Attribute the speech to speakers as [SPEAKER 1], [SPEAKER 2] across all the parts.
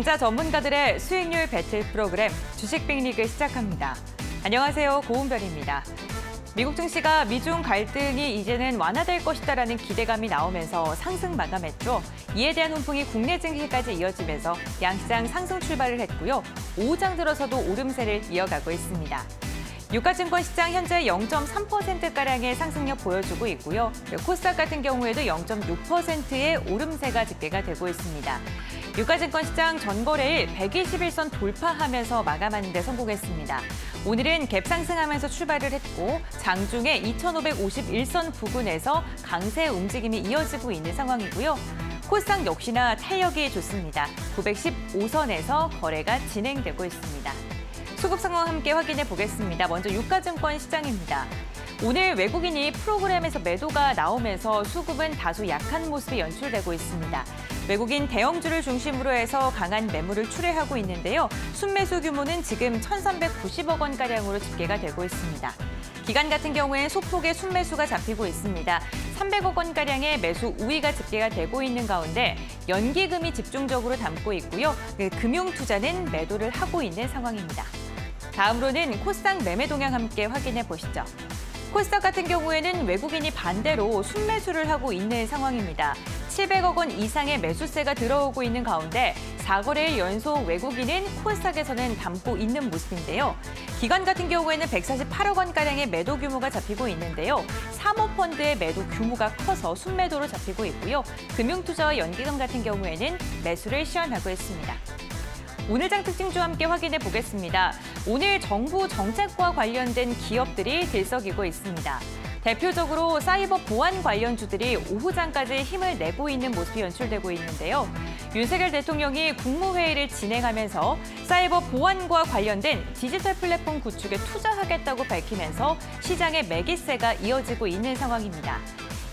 [SPEAKER 1] 투자 전문가들의 수익률 배틀 프로그램 주식 빅리그 시작합니다. 안녕하세요. 고은별입니다. 미국 증시가 미중 갈등이 이제는 완화될 것이다라는 기대감이 나오면서 상승 마감했죠. 이에 대한 훈풍이 국내 증시까지 이어지면서 양시장 상승 출발을 했고요. 오후 장 들어서도 오름세를 이어가고 있습니다. 유가증권 시장 현재 0.3%가량의 상승력 보여주고 있고요. 코스닥 같은 경우에도 0.6%의 오름세가 집계가 되고 있습니다. 유가증권 시장 전거래일 121선 돌파하면서 마감하는 데 성공했습니다. 오늘은 갭 상승하면서 출발을 했고 장중에 2,551선 부근에서 강세 움직임이 이어지고 있는 상황이고요. 코스닥 역시나 탄력이 좋습니다. 915선에서 거래가 진행되고 있습니다. 수급 상황 함께 확인해 보겠습니다. 먼저 유가증권 시장입니다. 오늘 외국인이 프로그램에서 매도가 나오면서 수급은 다소 약한 모습이 연출되고 있습니다. 외국인 대형주를 중심으로 해서 강한 매물을 출회하고 있는데요. 순매수 규모는 지금 1,390억 원가량으로 집계가 되고 있습니다. 기관 같은 경우엔 소폭의 순매수가 잡히고 있습니다. 300억 원가량의 매수 우위가 집계가 되고 있는 가운데 연기금이 집중적으로 담고 있고요. 금융투자는 매도를 하고 있는 상황입니다. 다음으로는 코스닥 매매 동향 함께 확인해 보시죠. 코스닥 같은 경우에는 외국인이 반대로 순매수를 하고 있는 상황입니다. 700억 원 이상의 매수세가 들어오고 있는 가운데 4거래일 연속 외국인은 코스닥에서는 담고 있는 모습인데요. 기관 같은 경우에는 148억 원가량의 매도 규모가 잡히고 있는데요. 사모펀드의 매도 규모가 커서 순매도로 잡히고 있고요. 금융투자와 연기금 같은 경우에는 매수를 시연하고 있습니다. 오늘 장 특징주 함께 확인해 보겠습니다. 오늘 정부 정책과 관련된 기업들이 들썩이고 있습니다. 대표적으로 사이버 보안 관련주들이 오후장까지 힘을 내고 있는 모습이 연출되고 있는데요. 윤석열 대통령이 국무회의를 진행하면서 사이버 보안과 관련된 디지털 플랫폼 구축에 투자하겠다고 밝히면서 시장의 매기세가 이어지고 있는 상황입니다.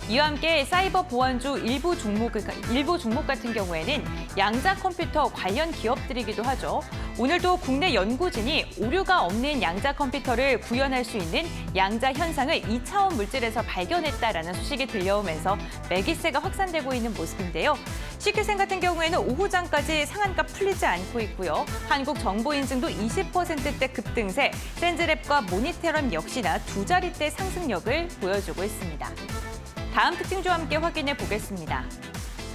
[SPEAKER 1] 이와 함께 사이버 보안주 일부 종목 같은 경우에는 양자 컴퓨터 관련 기업들이기도 하죠. 오늘도 국내 연구진이 오류가 없는 양자 컴퓨터를 구현할 수 있는 양자 현상을 2차원 물질에서 발견했다라는 소식이 들려오면서 매기세가 확산되고 있는 모습인데요. CQ생 같은 경우에는 오후장까지 상한가 풀리지 않고 있고요. 한국정보인증도 20%대 급등세, 센즈랩과 모니테럼 역시나 두 자릿대 상승력을 보여주고 있습니다. 다음 특징주 함께 확인해 보겠습니다.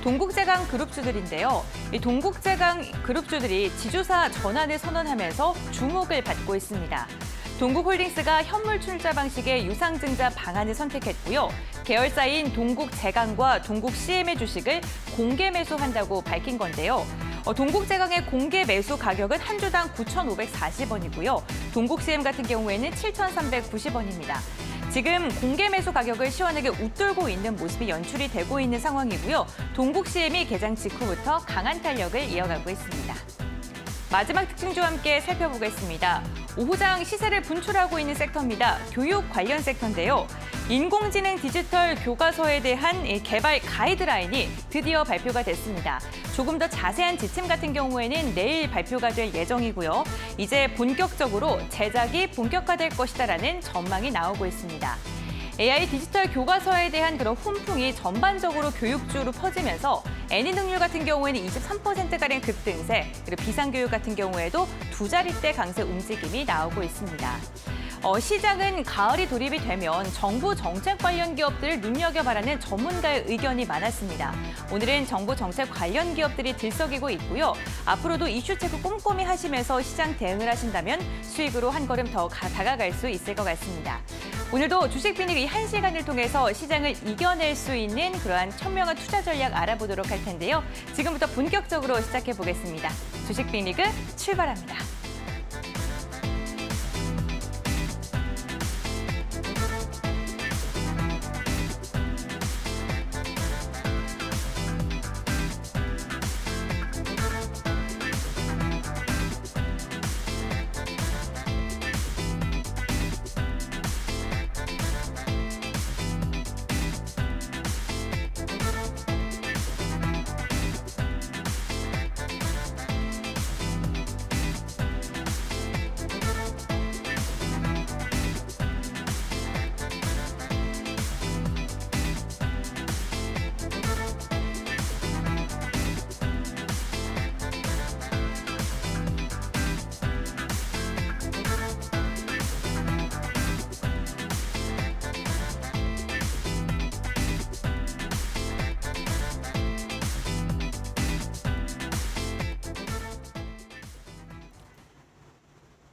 [SPEAKER 1] 동국제강 그룹주들인데요. 이 동국제강 그룹주들이 지주사 전환을 선언하면서 주목을 받고 있습니다. 동국홀딩스가 현물 출자 방식의 유상증자 방안을 선택했고요. 계열사인 동국제강과 동국CM의 주식을 공개 매수한다고 밝힌 건데요. 동국제강의 공개 매수 가격은 한 주당 9,540원이고요. 동국CM 같은 경우에는 7,390원입니다. 지금 공개 매수 가격을 시원하게 웃돌고 있는 모습이 연출이 되고 있는 상황이고요. 동국CM이 개장 직후부터 강한 탄력을 이어가고 있습니다. 마지막 특징주와 함께 살펴보겠습니다. 오후장 시세를 분출하고 있는 섹터입니다. 교육 관련 섹터인데요. 인공지능 디지털 교과서에 대한 개발 가이드라인이 드디어 발표가 됐습니다. 조금 더 자세한 지침 같은 경우에는 내일 발표가 될 예정이고요. 이제 본격적으로 제작이 본격화될 것이다라는 전망이 나오고 있습니다. AI 디지털 교과서에 대한 그런 훈풍이 전반적으로 교육주로 퍼지면서 N인응률 같은 경우에는 23%가량 급등세, 그리고 비상교육 같은 경우에도 두 자릿대 강세 움직임이 나오고 있습니다. 시장은 가을이 돌입이 되면 정부 정책 관련 기업들을 눈여겨봐라는 전문가의 의견이 많았습니다. 오늘은 정부 정책 관련 기업들이 들썩이고 있고요. 앞으로도 이슈 체크 꼼꼼히 하시면서 시장 대응을 하신다면 수익으로 한 걸음 더 다가갈 수 있을 것 같습니다. 오늘도 주식 빅리그 1시간을 통해서 시장을 이겨낼 수 있는 그러한 현명한 투자 전략 알아보도록 할 텐데요. 지금부터 본격적으로 시작해 보겠습니다. 주식 빅리그 출발합니다.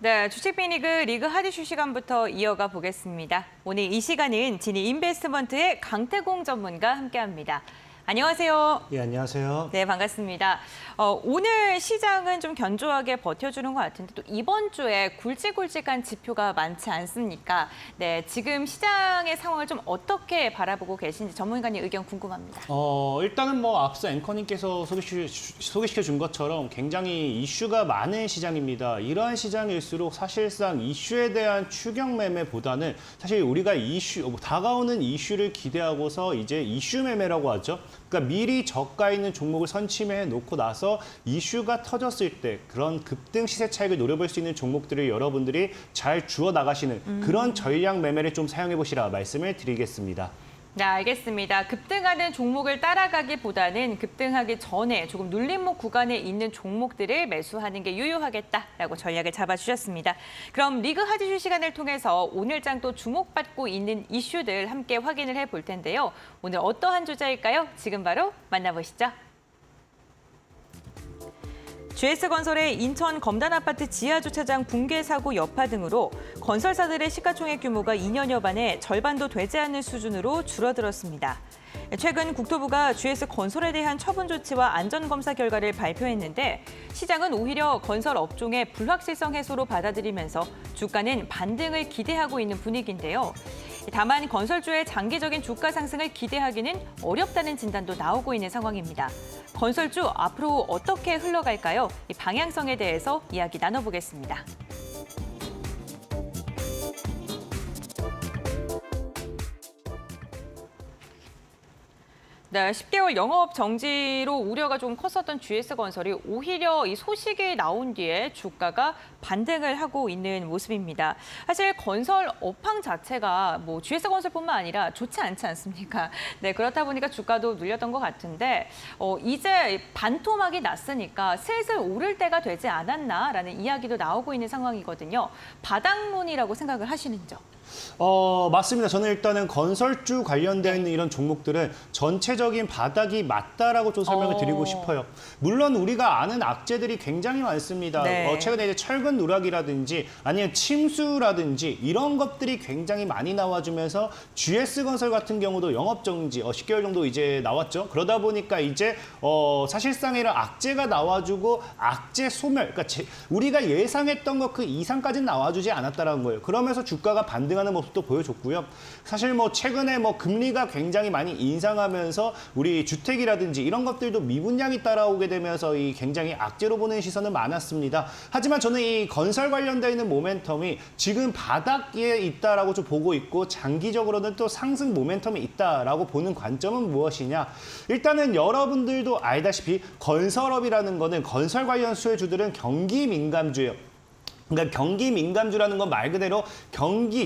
[SPEAKER 1] 네, 주식빅리그 리그 하디슈 시간부터 이어가 보겠습니다. 오늘 이 시간은 지니 인베스트먼트의 강태공 전문가 함께합니다. 안녕하세요.
[SPEAKER 2] 예, 안녕하세요.
[SPEAKER 1] 네, 반갑습니다. 오늘 시장은 좀 견조하게 버텨주는 것 같은데 또 이번 주에 굵직굵직한 지표가 많지 않습니까? 네, 지금 시장의 상황을 좀 어떻게 바라보고 계신지 전문가님 의견 궁금합니다.
[SPEAKER 2] 일단은 뭐 앞서 앵커님께서 소개시켜 준 것처럼 굉장히 이슈가 많은 시장입니다. 이러한 시장일수록 사실상 이슈에 대한 추격 매매보다는 사실 우리가 다가오는 이슈를 기대하고서 이제 이슈 매매라고 하죠. 그러니까 미리 저가 있는 종목을 선침해 놓고 나서 이슈가 터졌을 때 그런 급등 시세 차익을 노려볼 수 있는 종목들을 여러분들이 잘 주워 나가시는 그런 전략 매매를 좀 사용해 보시라 말씀을 드리겠습니다.
[SPEAKER 1] 네, 알겠습니다. 급등하는 종목을 따라가기보다는 급등하기 전에 조금 눌림목 구간에 있는 종목들을 매수하는 게 유효하겠다라고 전략을 잡아주셨습니다. 그럼 리그 하디슈 시간을 통해서 오늘장 또 주목받고 있는 이슈들 함께 확인을 해볼 텐데요. 오늘 어떠한 주제일까요? 지금 바로 만나보시죠. GS건설의 인천 검단아파트 지하주차장 붕괴 사고 여파 등으로 건설사들의 시가총액 규모가 2년여 만에 절반도 되지 않는 수준으로 줄어들었습니다. 최근 국토부가 GS건설에 대한 처분 조치와 안전검사 결과를 발표했는데 시장은 오히려 건설 업종의 불확실성 해소로 받아들이면서 주가는 반등을 기대하고 있는 분위기인데요. 다만 건설주의 장기적인 주가 상승을 기대하기는 어렵다는 진단도 나오고 있는 상황입니다. 건설주 앞으로 어떻게 흘러갈까요? 이 방향성에 대해서 이야기 나눠보겠습니다. 네, 10개월 영업 정지로 우려가 좀 컸었던 GS건설이 오히려 이 소식이 나온 뒤에 주가가 반등을 하고 있는 모습입니다. 사실 건설 업황 자체가 뭐 GS건설뿐만 아니라 좋지 않지 않습니까? 네, 그렇다 보니까 주가도 눌렸던 것 같은데 이제 반토막이 났으니까 슬슬 오를 때가 되지 않았나라는 이야기도 나오고 있는 상황이거든요. 바닥론이라고 생각을 하시는지요?
[SPEAKER 2] 맞습니다. 저는 일단은 건설주 관련되어 있는 이런 종목들은 전체적인 바닥이 맞다라고 좀 설명을 드리고 싶어요. 물론 우리가 아는 악재들이 굉장히 많습니다.
[SPEAKER 1] 네.
[SPEAKER 2] 최근에 이제 철근 누락이라든지 아니면 침수라든지 이런 것들이 굉장히 많이 나와주면서 GS건설 같은 경우도 영업정지 10개월 정도 이제 나왔죠. 그러다 보니까 이제 사실상 이런 악재가 나와주고 악재 소멸, 그러니까 우리가 예상했던 것 그 이상까지는 나와주지 않았다는 거예요. 그러면서 주가가 반등하는 모습도 보여줬고요. 사실 뭐 최근에 뭐 금리가 굉장히 많이 인상하면서 우리 주택이라든지 이런 것들도 미분양이 따라오게 되면서 이 굉장히 악재로 보는 시선은 많았습니다. 하지만 저는 이 건설 관련되어 있는 모멘텀이 지금 바닥에 있다라고 좀 보고 있고 장기적으로는 또 상승 모멘텀이 있다라고 보는 관점은 무엇이냐? 일단은 여러분들도 알다시피 건설업이라는 거는 건설 관련 수혜주들은 경기 민감주예요. 그러니까 경기 민감주라는 건 말 그대로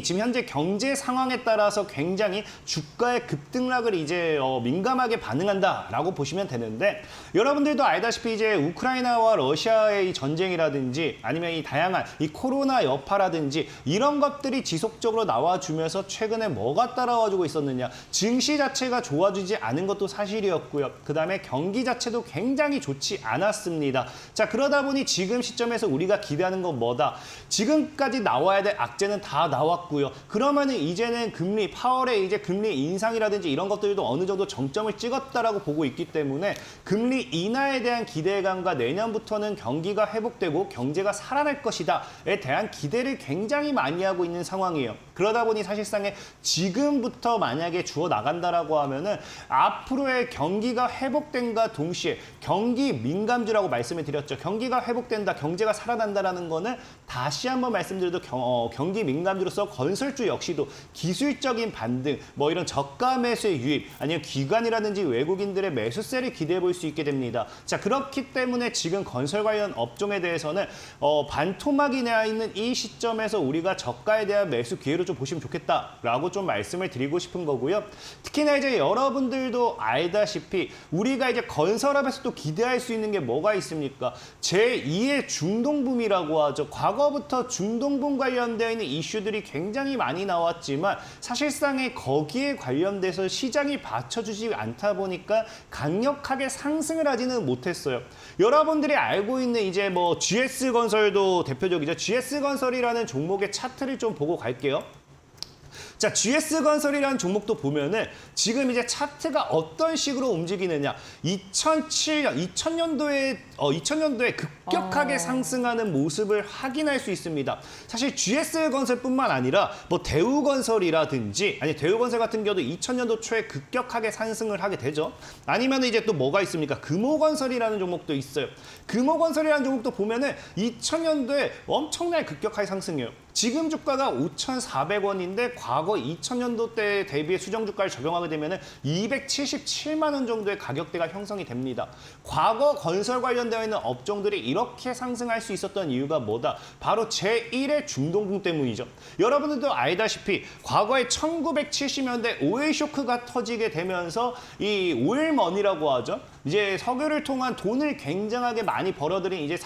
[SPEAKER 2] 지금 현재 경제 상황에 따라서 굉장히 주가의 급등락을 이제 민감하게 반응한다라고 보시면 되는데 여러분들도 알다시피 이제 우크라이나와 러시아의 이 전쟁이라든지 아니면 이 다양한 이 코로나 여파라든지 이런 것들이 지속적으로 나와주면서 최근에 뭐가 따라와주고 있었느냐. 증시 자체가 좋아지지 않은 것도 사실이었고요. 그다음에 경기 자체도 굉장히 좋지 않았습니다. 자, 그러다 보니 지금 시점에서 우리가 기대하는 건 뭐다? 지금까지 나와야 될 악재는 다 나왔고요. 그러면은 이제는 파월의 이제 금리 인상이라든지 이런 것들도 어느 정도 정점을 찍었다라고 보고 있기 때문에 금리 인하에 대한 기대감과 내년부터는 경기가 회복되고 경제가 살아날 것이다에 대한 기대를 굉장히 많이 하고 있는 상황이에요. 그러다 보니 사실상에 지금부터 만약에 주어 나간다라고 하면은 앞으로의 경기가 회복된과 동시에 경기 민감주라고 말씀을 드렸죠. 경기가 회복된다, 경제가 살아난다라는 거는 다시 한번 말씀드려도 경기 민감주로서 건설주 역시도 기술적인 반등, 뭐 이런 저가 매수의 유입, 아니면 기관이라든지 외국인들의 매수세를 기대해 볼 수 있게 됩니다. 자, 그렇기 때문에 지금 건설 관련 업종에 대해서는 반토막이 나 있는 이 시점에서 우리가 저가에 대한 매수 기회로 기회로 좀 보시면 좋겠다라고 좀 말씀을 드리고 싶은 거고요. 특히나 이제 여러분들도 알다시피 우리가 이제 건설업에서 또 기대할 수 있는 게 뭐가 있습니까? 제2의 중동붐이라고 하죠. 과거부터 중동붐 관련되어 있는 이슈들이 굉장히 많이 나왔지만 사실상에 거기에 관련돼서 시장이 받쳐주지 않다 보니까 강력하게 상승을 하지는 못했어요. 여러분들이 알고 있는 이제 뭐 GS건설도 대표적이죠. GS건설이라는 종목의 차트를 좀 보고 갈게요. 자, GS건설이라는 종목도 보면은 지금 이제 차트가 어떤 식으로 움직이느냐. 2000년도에 급격하게 상승하는 모습을 확인할 수 있습니다. 사실 GS건설뿐만 아니라 뭐 대우건설이라든지 아니 대우건설 같은 경우도 2000년도 초에 급격하게 상승을 하게 되죠. 아니면 이제 또 뭐가 있습니까? 금호건설이라는 종목도 있어요. 금호건설이라는 종목도 보면은 2000년도에 엄청나게 급격하게 상승해요. 지금 주가가 5,400원인데 과거 2000년도 때 대비해 수정 주가를 적용하게 되면 277만 원 정도의 가격대가 형성이 됩니다. 과거 건설 관련되어 있는 업종들이 이렇게 상승할 수 있었던 이유가 뭐다? 바로 제1의 중동붐 때문이죠. 여러분들도 알다시피 과거에 1970년대 오일 쇼크가 터지게 되면서 이 오일머니라고 하죠. 이제 석유를 통한 돈을 굉장하게 많이 벌어들인 이제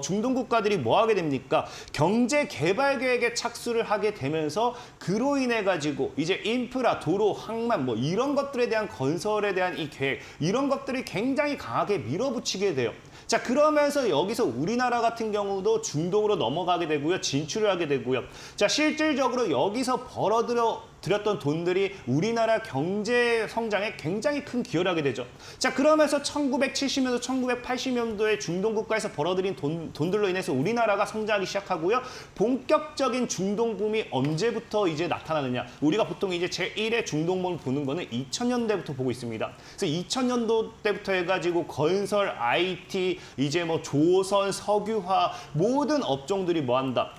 [SPEAKER 2] 중동 국가들이 뭐 하게 됩니까? 경제 개발 계획에 착수를 하게 되면서 그로 인해 가지고 이제 인프라, 도로, 항만 뭐 이런 것들에 대한 건설에 대한 이 계획 이런 것들이 굉장히 강하게 밀어붙이게 돼요. 자, 그러면서 여기서 우리나라 같은 경우도 중동으로 넘어가게 되고요. 진출을 하게 되고요. 자, 실질적으로 여기서 들였던 돈들이 우리나라 경제 성장에 굉장히 큰 기여를 하게 되죠. 자, 그러면서 1970년도, 1980년도에 중동 국가에서 벌어들인 돈들로 인해서 우리나라가 성장하기 시작하고요. 본격적인 중동붐이 언제부터 이제 나타나느냐. 우리가 보통 이제 제1의 중동붐을 보는 거는 2000년대부터 보고 있습니다. 그래서 2000년도 때부터 해가지고 건설, IT, 이제 뭐 조선, 석유화 모든 업종들이 뭐 한다.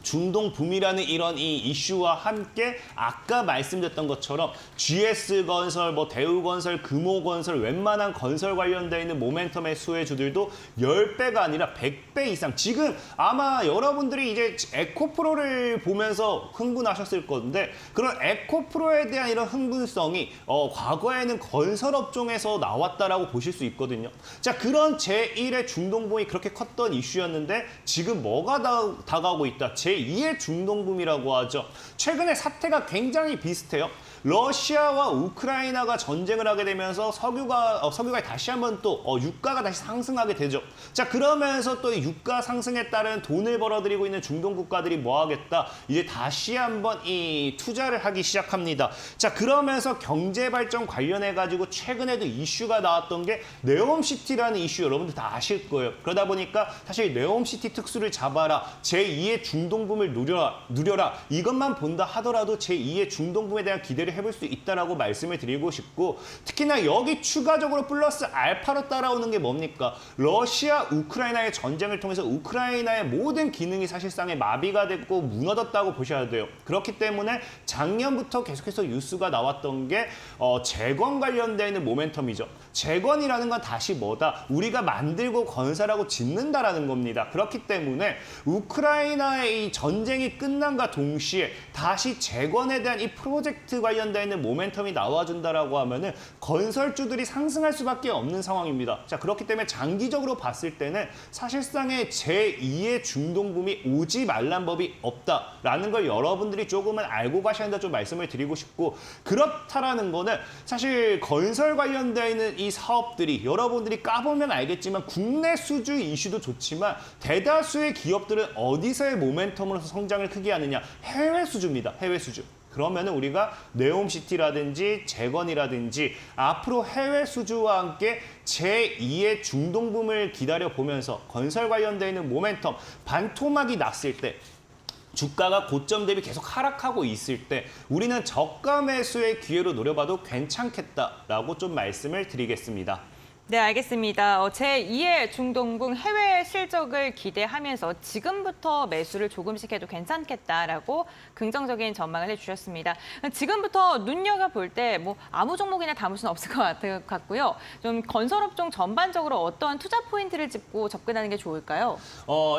[SPEAKER 2] 중동붐이라는 이런 이 이슈와 함께 아까 말씀드렸던 것처럼 GS건설, 뭐 대우건설, 금호건설 웬만한 건설 관련되어 있는 모멘텀의 수혜주들도 10배가 아니라 100배 이상 지금 아마 여러분들이 이제 에코프로를 보면서 흥분하셨을 건데 그런 에코프로에 대한 이런 흥분성이 과거에는 건설업종에서 나왔다라고 보실 수 있거든요. 자, 그런 제1의 중동붐이 그렇게 컸던 이슈였는데 지금 뭐가 다가오고 있다. 제2의 중동붐이라고 하죠. 최근에 사태가 굉장히 비슷해요. 러시아와 우크라이나가 전쟁을 하게 되면서 석유가 다시 한번 또 유가가 다시 상승하게 되죠. 자, 그러면서 또 유가 상승에 따른 돈을 벌어들이고 있는 중동 국가들이 뭐 하겠다? 이제 다시 한번 이 투자를 하기 시작합니다. 자, 그러면서 경제 발전 관련해 가지고 최근에도 이슈가 나왔던 게 네옴시티라는 이슈 여러분들 다 아실 거예요. 그러다 보니까 사실 네옴시티 특수를 잡아라. 제2의 중동붐을 누려라. 이것만 본다 하더라도 제2의 중동붐에 대한 기대를 해볼 수 있다라고 말씀을 드리고 싶고 특히나 여기 추가적으로 플러스 알파로 따라오는 게 뭡니까? 러시아, 우크라이나의 전쟁을 통해서 우크라이나의 모든 기능이 사실상에 마비가 됐고 무너졌다고 보셔야 돼요. 그렇기 때문에 작년부터 계속해서 뉴스가 나왔던 게 재건 관련되어 있는 모멘텀이죠. 재건이라는 건 다시 뭐다? 우리가 만들고 건설하고 짓는다라는 겁니다. 그렇기 때문에 우크라이나의 이 전쟁이 끝난과 동시에 다시 재건에 대한 이 프로젝트 관련되어 있는 모멘텀이 나와준다라고 하면은 건설주들이 상승할 수밖에 없는 상황입니다. 자, 그렇기 때문에 장기적으로 봤을 때는 사실상의 제2의 중동붐이 오지 말란 법이 없다라는 걸 여러분들이 조금은 알고 가셔야 한다 좀 말씀을 드리고 싶고 그렇다라는 거는 사실 건설 관련되어 있는 이 사업들이 여러분들이 까보면 알겠지만 국내 수주 이슈도 좋지만 대다수의 기업들은 어디서의 모멘텀으로서 성장을 크게 하느냐? 해외 수주입니다. 해외 수주. 그러면 우리가 네옴시티라든지 재건이라든지 앞으로 해외 수주와 함께 제2의 중동붐을 기다려보면서 건설 관련되어 있는 모멘텀, 반토막이 났을 때 주가가 고점 대비 계속 하락하고 있을 때 우리는 저가 매수의 기회로 노려봐도 괜찮겠다라고 좀 말씀을 드리겠습니다.
[SPEAKER 1] 네, 알겠습니다. 제2의 중동궁 해외 실적을 기대하면서 지금부터 매수를 조금씩 해도 괜찮겠다라고 긍정적인 전망을 해주셨습니다. 지금부터 눈여겨볼 때 뭐 아무 종목이나 담을 수는 없을 것 같고요. 좀 건설업종 전반적으로 어떤 투자 포인트를 짚고 접근하는 게 좋을까요?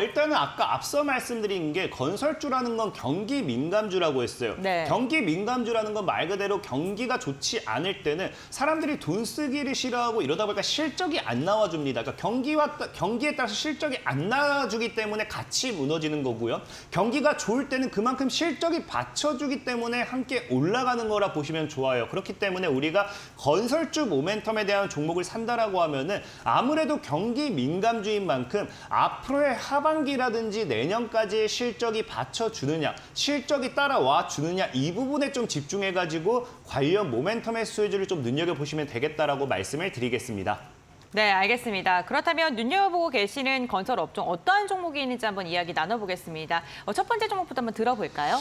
[SPEAKER 2] 일단은 아까 앞서 말씀드린 게 건설주라는 건 경기 민감주라고 했어요.
[SPEAKER 1] 네.
[SPEAKER 2] 경기 민감주라는 건 말 그대로 경기가 좋지 않을 때는 사람들이 돈 쓰기를 싫어하고 이러다 보니까 실적이 안 나와줍니다. 그러니까 경기에 따라서 실적이 안 나와주기 때문에 같이 무너지는 거고요. 경기가 좋을 때는 그만큼 실적이 받쳐주기 때문에 함께 올라가는 거라 보시면 좋아요. 그렇기 때문에 우리가 건설주 모멘텀에 대한 종목을 산다라고 하면은 아무래도 경기 민감주인 만큼 앞으로의 하반기라든지 내년까지의 실적이 받쳐주느냐, 실적이 따라와 주느냐 이 부분에 좀 집중해가지고 관련 모멘텀의 수혜주를 좀 눈여겨보시면 되겠다라고 말씀을 드리겠습니다.
[SPEAKER 1] 네, 알겠습니다. 그렇다면 눈여겨보고 계시는 건설 업종 어떠한 종목이 있는지 한번 이야기 나눠보겠습니다. 첫 번째 종목부터 한번 들어볼까요?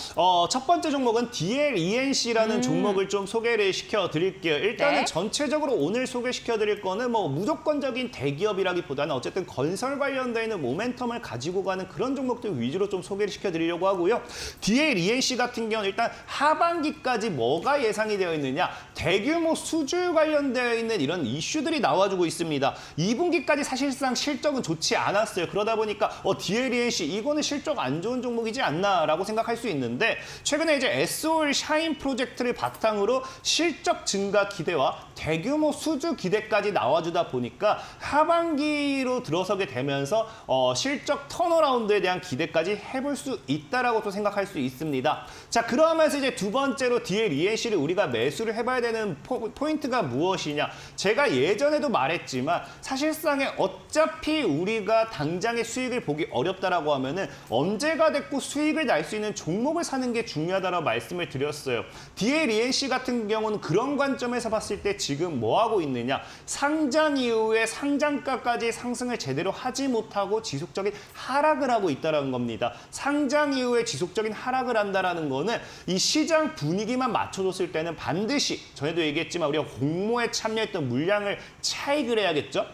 [SPEAKER 2] 첫 번째 종목은 DLENC라는 종목을 좀 소개를 시켜드릴게요. 일단은
[SPEAKER 1] 네.
[SPEAKER 2] 전체적으로 오늘 소개시켜드릴 거는 뭐 무조건적인 대기업이라기보다는 어쨌든 건설 관련되어 있는 모멘텀을 가지고 가는 그런 종목들 위주로 좀 소개를 시켜드리려고 하고요. DLENC 같은 경우는 일단 하반기까지 뭐가 예상이 되어 있느냐, 대규모 수주 관련되어 있는 이런 이슈들이 나와주고 있습니다. 2분기까지 사실상 실적은 좋지 않았어요. 그러다 보니까 DLENC 이거는 실적 안 좋은 종목이지 않나라고 생각할 수 있는데 최근에 이제 SOL 샤인 프로젝트를 바탕으로 실적 증가 기대와 대규모 수주 기대까지 나와주다 보니까 하반기로 들어서게 되면서 실적 턴어라운드에 대한 기대까지 해볼 수 있다라고 또 생각할 수 있습니다. 자, 그러면서 이제 두 번째로 DLENC를 우리가 매수를 해봐야 되는 포인트가 무엇이냐? 제가 예전에도 말했지만 사실상에 어차피 우리가 당장의 수익을 보기 어렵다라고 하면은 언제가 됐고 수익을 날 수 있는 종목을 사는 게 중요하다라고 말씀을 드렸어요. DLENC 같은 경우는 그런 관점에서 봤을 때 지금 뭐 하고 있느냐? 상장 이후에 상장가까지 상승을 제대로 하지 못하고 지속적인 하락을 하고 있다는 겁니다. 상장 이후에 지속적인 하락을 한다는 거는 이 시장 분위기만 맞춰줬을 때는 반드시 전에도 얘기했지만 우리가 공모에 참여했던 물량을 차익을 해야겠죠?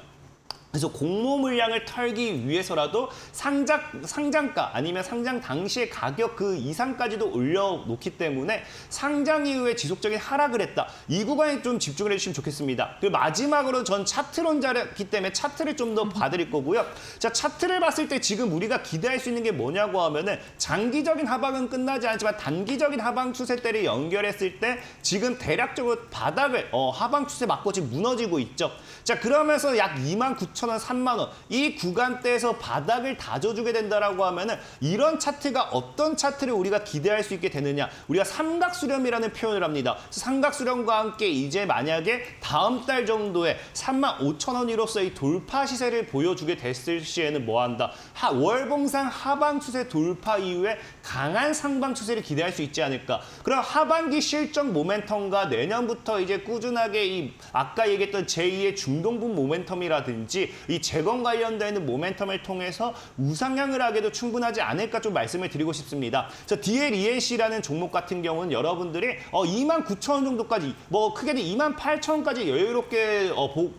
[SPEAKER 2] 그래서 공모 물량을 털기 위해서라도 상장가 아니면 상장 당시의 가격 그 이상까지도 올려놓기 때문에 상장 이후에 지속적인 하락을 했다. 이 구간에 좀 집중을 해주시면 좋겠습니다. 그리고 마지막으로 전 차트론자이기 때문에 차트를 좀 더 봐드릴 거고요. 자, 차트를 봤을 때 지금 우리가 기대할 수 있는 게 뭐냐고 하면은 장기적인 하방은 끝나지 않지만 단기적인 하방 추세대를 연결했을 때 지금 대략적으로 바닥을 하방 추세 맞고 지금 무너지고 있죠. 자, 그러면서 약 29,000원, 3만 원 이 구간대에서 바닥을 다져주게 된다라고 하면은 이런 차트가 어떤 차트를 우리가 기대할 수 있게 되느냐? 우리가 삼각수렴이라는 표현을 합니다. 삼각수렴과 함께 이제 만약에 다음 달 정도에 35,000원으로서의 돌파 시세를 보여주게 됐을 시에는 뭐 한다? 월봉상 하방 추세 돌파 이후에 강한 상방 추세를 기대할 수 있지 않을까? 그럼 하반기 실적 모멘텀과 내년부터 이제 꾸준하게 이 아까 얘기했던 제2의 중동분 모멘텀이라든지 이 재건 관련되는 모멘텀을 통해서 우상향을 하게도 충분하지 않을까 좀 말씀을 드리고 싶습니다. 자, DLENC라는 종목 같은 경우는 여러분들이 29,000원 정도까지 뭐 크게는 28,000원까지 여유롭게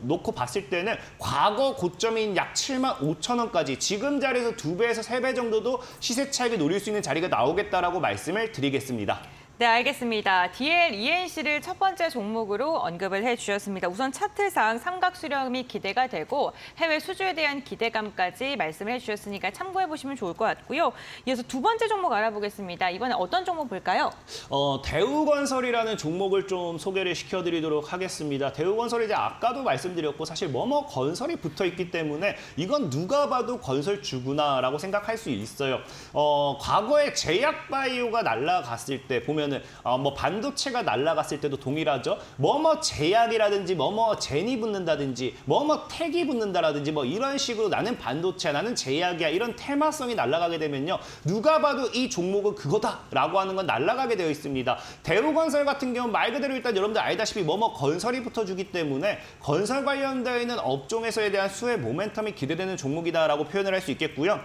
[SPEAKER 2] 놓고 봤을 때는 과거 고점인 약 75,000원까지 지금 자리에서 2배에서 3배 정도도 시세 차익을 노릴 수 있는 자리가 나오겠다라고 말씀을 드리겠습니다.
[SPEAKER 1] 네, 알겠습니다. DLENC를 첫 번째 종목으로 언급을 해주셨습니다. 우선 차트상 삼각 수렴이 기대가 되고 해외 수주에 대한 기대감까지 말씀을 해주셨으니까 참고해보시면 좋을 것 같고요. 이어서 두 번째 종목 알아보겠습니다. 이번에 어떤 종목 볼까요?
[SPEAKER 2] 대우건설이라는 종목을 좀 소개를 시켜드리도록 하겠습니다. 대우건설이 이제 아까도 말씀드렸고 사실 뭐뭐 건설이 붙어있기 때문에 이건 누가 봐도 건설주구나라고 생각할 수 있어요. 과거에 제약바이오가 날아갔을 때 보면 뭐 반도체가 날아갔을 때도 동일하죠. 뭐뭐 제약이라든지 뭐뭐 젠이 붙는다든지 뭐뭐 택이 붙는다라든지 뭐 이런 식으로 나는 반도체, 나는 제약이야 이런 테마성이 날아가게 되면요. 누가 봐도 이 종목은 그거다라고 하는 건 날아가게 되어 있습니다. 대우건설 같은 경우는 말 그대로 일단 여러분들 알다시피 뭐뭐 건설이 붙어주기 때문에 건설 관련되어 있는 업종에서에 대한 수혜 모멘텀이 기대되는 종목이다라고 표현을 할 수 있겠고요.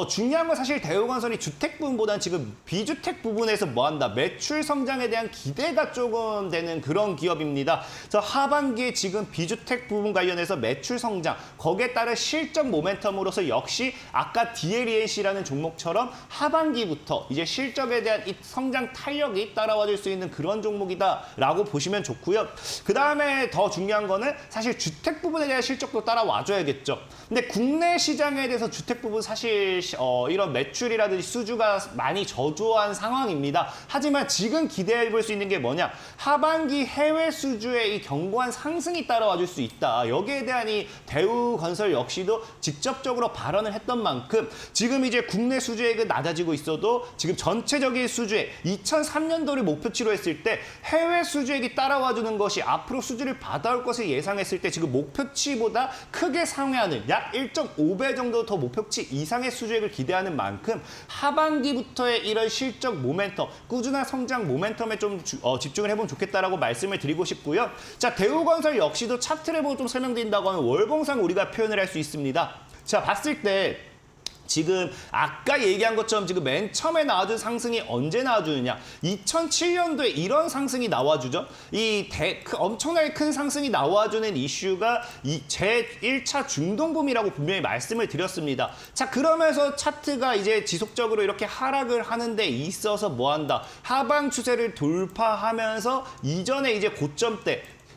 [SPEAKER 2] 중요한 건 사실 대우건설이 주택 부분보다는 지금 비주택 부분에서 뭐한다? 매출 매출 성장에 대한 기대가 조금 되는 그런 기업입니다. 그래서 하반기에 지금 비주택 부분 관련해서 매출 성장, 거기에 따른 실적 모멘텀으로서 역시 아까 DLENC라는 종목처럼 하반기부터 이제 실적에 대한 이 성장 탄력이 따라와 줄 수 있는 그런 종목이다라고 보시면 좋고요. 그다음에 더 중요한 거는 사실 주택 부분에 대한 실적도 따라와줘야겠죠. 근데 국내 시장에 대해서 주택 부분 사실 이런 매출이라든지 수주가 많이 저조한 상황입니다. 하지만 지금 기대해 볼 수 있는 게 뭐냐? 하반기 해외 수주의 이 견고한 상승이 따라와 줄 수 있다. 여기에 대한 이 대우건설 역시도 직접적으로 발언을 했던 만큼 지금 이제 국내 수주액은 낮아지고 있어도 지금 전체적인 수주액 2003년도를 목표치로 했을 때 해외 수주액이 따라와 주는 것이 앞으로 수주를 받아올 것을 예상했을 때 지금 목표치보다 크게 상회하는 약 1.5배 정도 더 목표치 이상의 수주액을 기대하는 만큼 하반기부터의 이런 실적 모멘텀, 꾸준한 성장 모멘텀에 좀 집중을 해보면 좋겠다라고 말씀을 드리고 싶고요. 자, 대우건설 역시도 차트를 보고 좀 설명드린다고 하면 월봉상 우리가 표현을 할 수 있습니다. 자, 봤을 때 지금 아까 얘기한 것처럼 지금 맨 처음에 나와준 상승이 언제 나와주느냐? 2007년도에 이런 상승이 나와주죠. 엄청나게 큰 상승이 나와주는 이슈가 이 제1차 중동붐이라고 분명히 말씀을 드렸습니다. 자, 그러면서 차트가 이제 지속적으로 이렇게 하락을 하는 데 있어서 뭐 한다? 하방 추세를 돌파하면서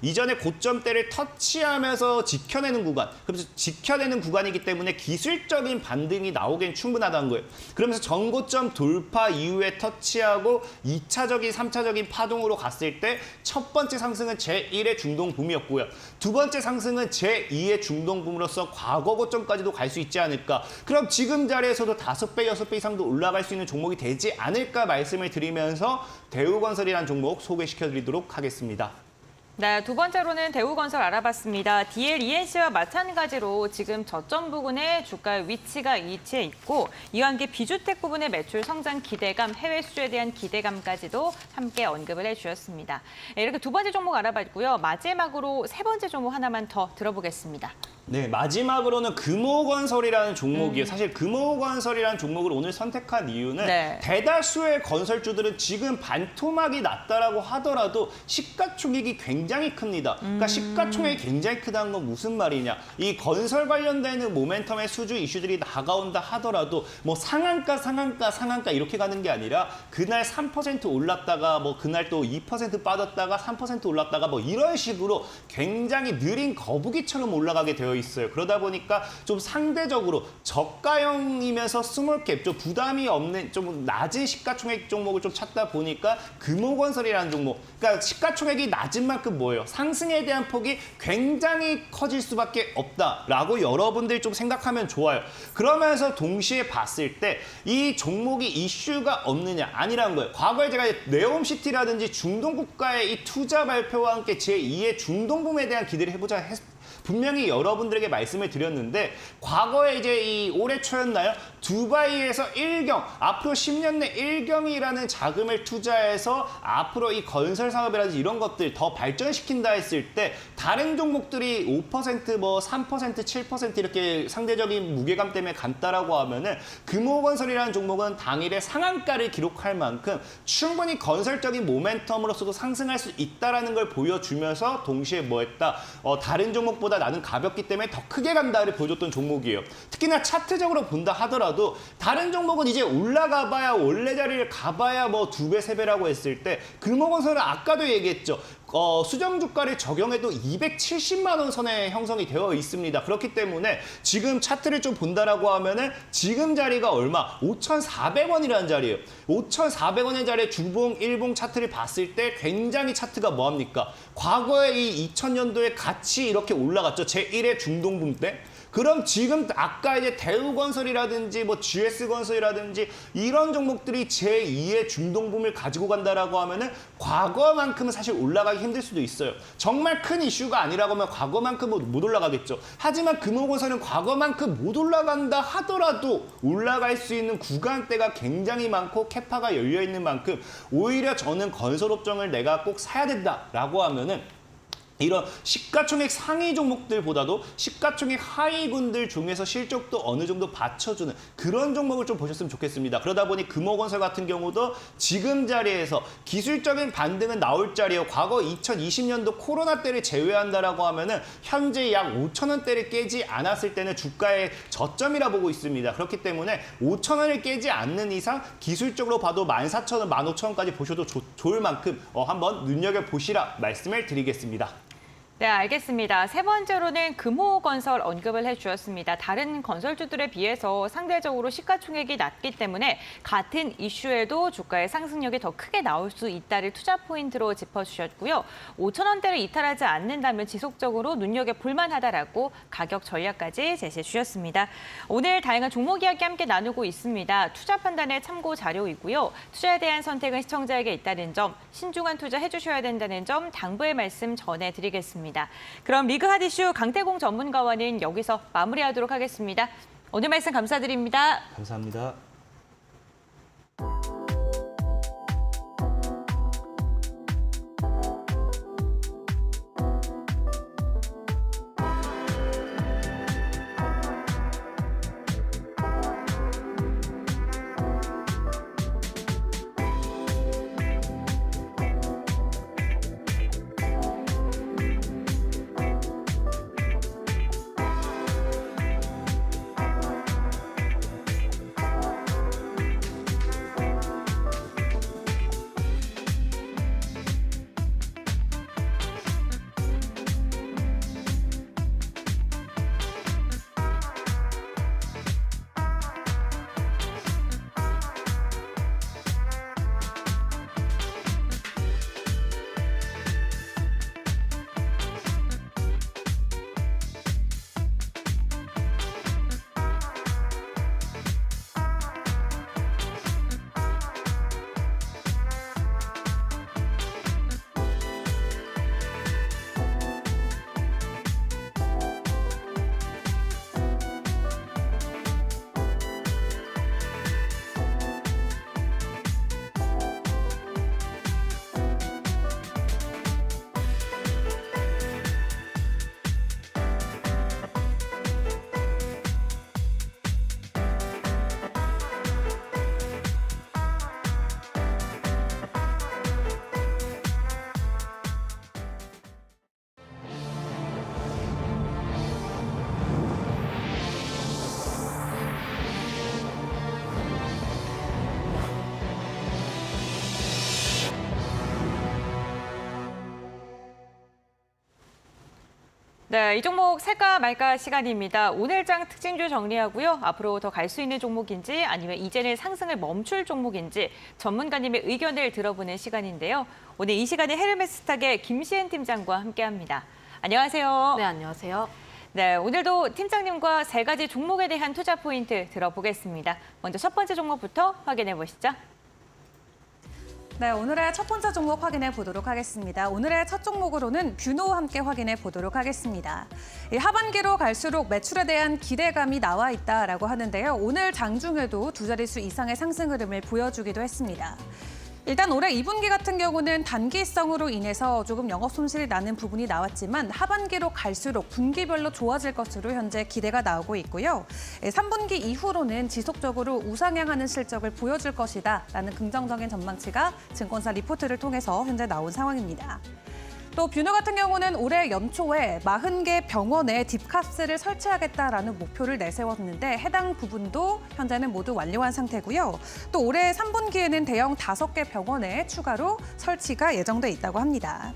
[SPEAKER 2] 이전의 고점대를 터치하면서 지켜내는 구간. 그래서 지켜내는 구간이기 때문에 기술적인 반등이 나오기엔 충분하다는 거예요. 그러면서 전고점 돌파 이후에 터치하고 2차적인, 3차적인 파동으로 갔을 때 첫 번째 상승은 제1의 중동붐이었고요. 두 번째 상승은 제2의 중동붐으로서 과거 고점까지도 갈 수 있지 않을까. 그럼 지금 자리에서도 5배, 6배 이상도 올라갈 수 있는 종목이 되지 않을까 말씀을 드리면서 대우건설이라는 종목 소개시켜 드리도록 하겠습니다.
[SPEAKER 1] 네, 두 번째로는 대우건설 알아봤습니다. DLENC와 마찬가지로 지금 저점 부근에 주가 위치가 위치해 있고 이와 함께 비주택 부분의 매출 성장 기대감, 해외 수주에 대한 기대감까지도 함께 언급을 해주셨습니다. 네, 이렇게 두 번째 종목 알아봤고요. 마지막으로 세 번째 종목 하나만 더 들어보겠습니다.
[SPEAKER 2] 네, 마지막으로는 금호건설이라는 종목이에요. 사실 금호건설이라는 종목을 오늘 선택한 이유는
[SPEAKER 1] 네.
[SPEAKER 2] 대다수의 건설주들은 지금 반토막이 났다라고 하더라도 시가총액이 굉장히 큽니다. 그러니까 시가총액이 굉장히 크다는 건 무슨 말이냐? 이 건설 관련되는 모멘텀의 수주 이슈들이 다가온다 하더라도 뭐 상한가 이렇게 가는 게 아니라 그날 3% 올랐다가 뭐 그날 또 2% 빠졌다가 3% 올랐다가 뭐 이런 식으로 굉장히 느린 거북이처럼 올라가게 되어 있어요. 그러다 보니까 좀 상대적으로 저가형이면서 스몰캡, 좀 부담이 없는 좀 낮은 시가총액 종목을 좀 찾다 보니까 금호건설이라는 종목, 그러니까 시가총액이 낮은 만큼 뭐예요? 상승에 대한 폭이 굉장히 커질 수밖에 없다라고 여러분들이 좀 생각하면 좋아요. 그러면서 동시에 봤을 때 이 종목이 이슈가 없느냐? 아니라는 거예요. 과거에 제가 네옴시티라든지 중동국가의 이 투자 발표와 함께 제2의 중동붐에 대한 기대를 해보자 분명히 여러분들에게 말씀을 드렸는데 과거에 이제 올해 초였나요? 두바이에서 1경, 앞으로 10년 내 1경이라는 자금을 투자해서 앞으로 이 건설 사업이라든지 이런 것들 더 발전시킨다 했을 때 다른 종목들이 5%, 뭐 3%, 7% 이렇게 상대적인 무게감 때문에 간다라고 하면은 금호건설이라는 종목은 당일에 상한가를 기록할 만큼 충분히 건설적인 모멘텀으로서도 상승할 수 있다라는 걸 보여주면서 동시에 뭐 했다? 다른 종목보다 나는 가볍기 때문에 더 크게 간다를 보여줬던 종목이에요. 특히나 차트적으로 본다 하더라도 다른 종목은 이제 올라가봐야 원래 자리를 가봐야 뭐 2배, 3배라고 했을 때 금호건설은 아까도 얘기했죠. 수정 주가를 적용해도 270만 원 선에 형성이 되어 있습니다. 그렇기 때문에 지금 차트를 좀 본다라고 하면은 지금 자리가 얼마? 5,400원이라는 자리예요. 5,400원의 자리에 주봉, 일봉 차트를 봤을 때 굉장히 차트가 뭐합니까? 과거에 이 2000년도에 같이 이렇게 올라갔죠. 제1의 중동붐 때. 그럼 지금 아까 이제 대우건설이라든지 뭐 GS건설이라든지 이런 종목들이 제2의 중동붐을 가지고 간다라고 하면은 과거만큼은 사실 올라가기 힘들 수도 있어요. 정말 큰 이슈가 아니라고 하면 과거만큼 못 올라가겠죠. 하지만 금호건설은 과거만큼 못 올라간다 하더라도 올라갈 수 있는 구간대가 굉장히 많고 캐파가 열려 있는 만큼 오히려 저는 건설업종을 내가 꼭 사야 된다라고 하면은 이런 시가총액 상위 종목들보다도 시가총액 하위군들 중에서 실적도 어느 정도 받쳐주는 그런 종목을 좀 보셨으면 좋겠습니다. 그러다 보니 금호건설 같은 경우도 지금 자리에서 기술적인 반등은 나올 자리예요. 과거 2020년도 코로나 때를 제외한다라고 하면은 현재 약 5,000원대를 깨지 않았을 때는 주가의 저점이라 보고 있습니다. 그렇기 때문에 5,000원을 깨지 않는 이상 기술적으로 봐도 14,000원, 15,000원까지 보셔도 좋을 만큼 한번 눈여겨보시라 말씀을 드리겠습니다.
[SPEAKER 1] 네, 알겠습니다. 세 번째로는 금호건설 언급을 해주셨습니다. 다른 건설주들에 비해서 상대적으로 시가총액이 낮기 때문에 같은 이슈에도 주가의 상승력이 더 크게 나올 수 있다를 투자 포인트로 짚어주셨고요. 5,000원대를 이탈하지 않는다면 지속적으로 눈여겨볼 만하다라고 가격 전략까지 제시해 주셨습니다. 오늘 다양한 종목 이야기 함께 나누고 있습니다. 투자 판단의 참고 자료이고요. 투자에 대한 선택은 시청자에게 있다는 점, 신중한 투자 해주셔야 된다는 점 당부의 말씀 전해드리겠습니다. 그럼 리그 핫 이슈 강태공 전문가와는 여기서 마무리하도록 하겠습니다. 오늘 말씀 감사드립니다.
[SPEAKER 2] 감사합니다.
[SPEAKER 1] 네, 이 종목 살까 말까 시간입니다. 오늘 장 특징주 정리하고요. 앞으로 더 갈 수 있는 종목인지 아니면 이제는 상승을 멈출 종목인지 전문가님의 의견을 들어보는 시간인데요. 오늘 이 시간에 헤르메스탁의 김시은 팀장과 함께합니다. 안녕하세요.
[SPEAKER 3] 네, 안녕하세요.
[SPEAKER 1] 네, 오늘도 팀장님과 세 가지 종목에 대한 투자 포인트 들어보겠습니다. 먼저 첫 번째 종목부터 확인해 보시죠.
[SPEAKER 4] 네, 오늘의 첫 번째 종목 확인해 보도록 하겠습니다. 오늘의 첫 종목으로는 뷰노와 함께 확인해 보도록 하겠습니다. 하반기로 갈수록 매출에 대한 기대감이 나와 있다라고 하는데요. 오늘 장중에도 두 자릿수 이상의 상승 흐름을 보여주기도 했습니다. 일단 올해 2분기 같은 경우는 단기성으로 인해서 조금 영업 손실이 나는 부분이 나왔지만 하반기로 갈수록 분기별로 좋아질 것으로 현재 기대가 나오고 있고요. 3분기 이후로는 지속적으로 우상향하는 실적을 보여줄 것이다라는 긍정적인 전망치가 증권사 리포트를 통해서 현재 나온 상황입니다. 또 뷰노 같은 경우는 올해 연초에 40개 병원에 딥캅스를 설치하겠다라는 목표를 내세웠는데 해당 부분도 현재는 모두 완료한 상태고요. 또 올해 3분기에는 대형 5개 병원에 추가로 설치가 예정돼 있다고 합니다.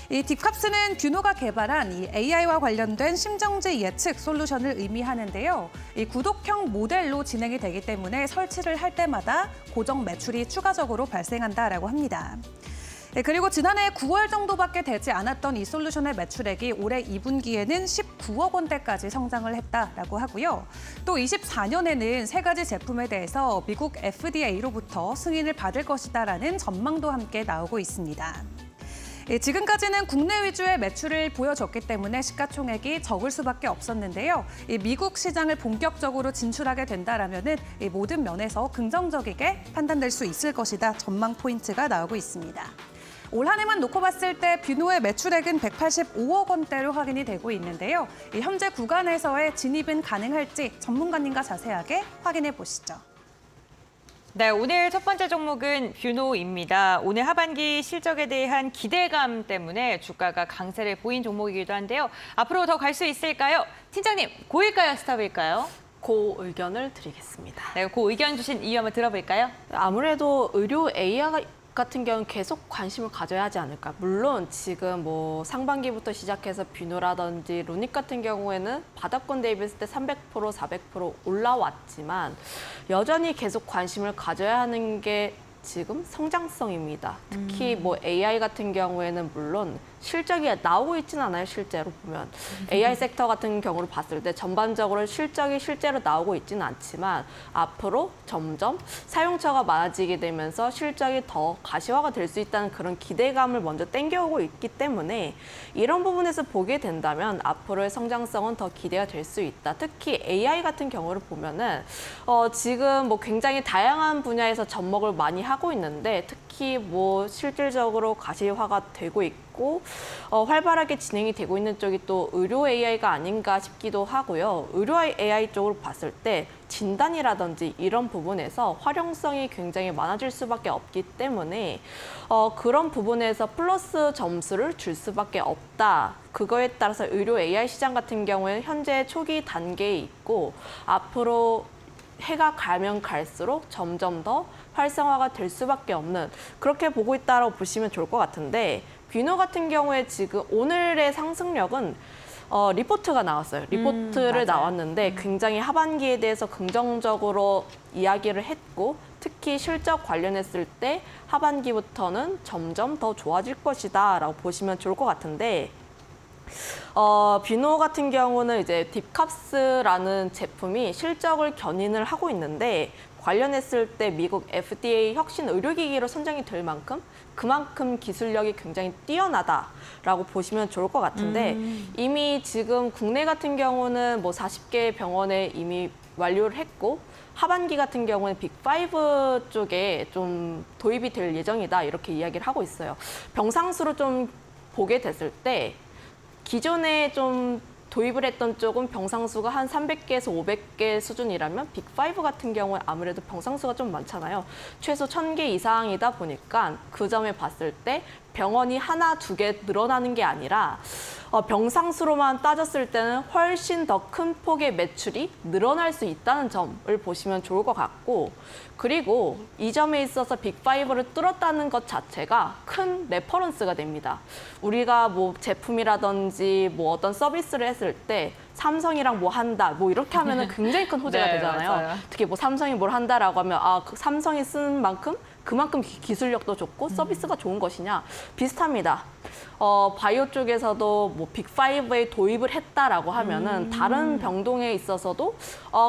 [SPEAKER 4] 이 딥캅스는 뷰노가 개발한 이 AI와 관련된 심정지 예측 솔루션을 의미하는데요. 이 구독형 모델로 진행이 되기 때문에 설치를 할 때마다 고정 매출이 추가적으로 발생한다라고 합니다. 그리고 지난해 9월 정도밖에 되지 않았던 이 솔루션의 매출액이 올해 2분기에는 19억 원대까지 성장을 했다라고 하고요. 또 24년에는 세 가지 제품에 대해서 미국 FDA로부터 승인을 받을 것이다라는 전망도 함께 나오고 있습니다. 지금까지는 국내 위주의 매출을 보여줬기 때문에 시가총액이 적을 수밖에 없었는데요. 미국 시장을 본격적으로 진출하게 된다라면은 모든 면에서 긍정적이게 판단될 수 있을 것이다 전망 포인트가 나오고 있습니다. 올 한 해만 놓고 봤을 때 뷰노의 매출액은 185억 원대로 확인이 되고 있는데요. 현재 구간에서의 진입은 가능할지 전문가님과 자세하게 확인해 보시죠.
[SPEAKER 1] 네, 오늘 첫 번째 종목은 뷰노입니다. 오늘 하반기 실적에 대한 기대감 때문에 주가가 강세를 보인 종목이기도 한데요. 앞으로 더 갈 수 있을까요? 팀장님, 고일까요? 스탑일까요?
[SPEAKER 3] 고 의견을 드리겠습니다.
[SPEAKER 1] 네, 그 의견 주신 이유 한번 들어볼까요?
[SPEAKER 3] 아무래도 의료 AI 같은 경우는 계속 관심을 가져야 하지 않을까. 물론 지금 뭐 상반기부터 시작해서 뷰노라든지 로닉 같은 경우에는 바닥권 대비했을 때 300%, 400% 올라왔지만 여전히 계속 관심을 가져야 하는 게 지금 성장성입니다. 특히 뭐 AI 같은 경우에는 물론 실적이 나오고 있지는 않아요. 실제로 보면 AI 섹터 같은 경우를 봤을 때 전반적으로 실적이 실제로 나오고 있지는 않지만 앞으로 점점 사용처가 많아지게 되면서 실적이 더 가시화가 될 수 있다는 그런 기대감을 먼저 땡겨오고 있기 때문에 이런 부분에서 보게 된다면 앞으로의 성장성은 더 기대가 될 수 있다. 특히 AI 같은 경우를 보면은 지금 뭐 굉장히 다양한 분야에서 접목을 많이 하고 있는데 특히 뭐 실질적으로 가시화가 되고 있고 활발하게 진행이 되고 있는 쪽이 또 의료 AI가 아닌가 싶기도 하고요. 의료 AI 쪽으로 봤을 때 진단이라든지 이런 부분에서 활용성이 굉장히 많아질 수밖에 없기 때문에 그런 부분에서 플러스 점수를 줄 수밖에 없다. 그거에 따라서 의료 AI 시장 같은 경우에는 현재 초기 단계에 있고 앞으로 해가 가면 갈수록 점점 더 활성화가 될 수밖에 없는 그렇게 보고 있다고 보시면 좋을 것 같은데 뷰노 같은 경우에 지금 오늘의 상승력은 리포트가 나왔어요. 리포트를 나왔는데 굉장히 하반기에 대해서 긍정적으로 이야기를 했고 특히 실적 관련했을 때 하반기부터는 점점 더 좋아질 것이다 라고 보시면 좋을 것 같은데 뷰노 같은 경우는 이제 딥캅스라는 제품이 실적을 견인을 하고 있는데 관련했을 때 미국 FDA 혁신 의료기기로 선정이 될 만큼 그만큼 기술력이 굉장히 뛰어나다라고 보시면 좋을 것 같은데 이미 지금 국내 같은 경우는 뭐 40개 병원에 이미 완료를 했고 하반기 같은 경우는 빅5 쪽에 좀 도입이 될 예정이다 이렇게 이야기를 하고 있어요. 병상수로 좀 보게 됐을 때 기존에 좀 도입을 했던 쪽은 병상수가 한 300개에서 500개 수준이라면 빅5 같은 경우에 아무래도 병상수가 좀 많잖아요. 최소 1000개 이상이다 보니까 그 점에 봤을 때 병원이 하나, 두 개 늘어나는 게 아니라 병상수로만 따졌을 때는 훨씬 더 큰 폭의 매출이 늘어날 수 있다는 점을 보시면 좋을 것 같고 그리고 이 점에 있어서 빅5를 뚫었다는 것 자체가 큰 레퍼런스가 됩니다. 우리가 뭐 제품이라든지 뭐 어떤 서비스를 했을 때 삼성이랑 뭐 한다, 뭐 이렇게 하면은 굉장히 큰 호재가
[SPEAKER 1] 네,
[SPEAKER 3] 되잖아요.
[SPEAKER 1] 맞아요.
[SPEAKER 3] 특히 뭐 삼성이 뭘 한다라고 하면 그 삼성이 쓰는 만큼 그만큼 기술력도 좋고 서비스가 좋은 것이냐 비슷합니다. 바이오 쪽에서도 뭐 빅5에 도입을 했다라고 하면은 다른 병동에 있어서도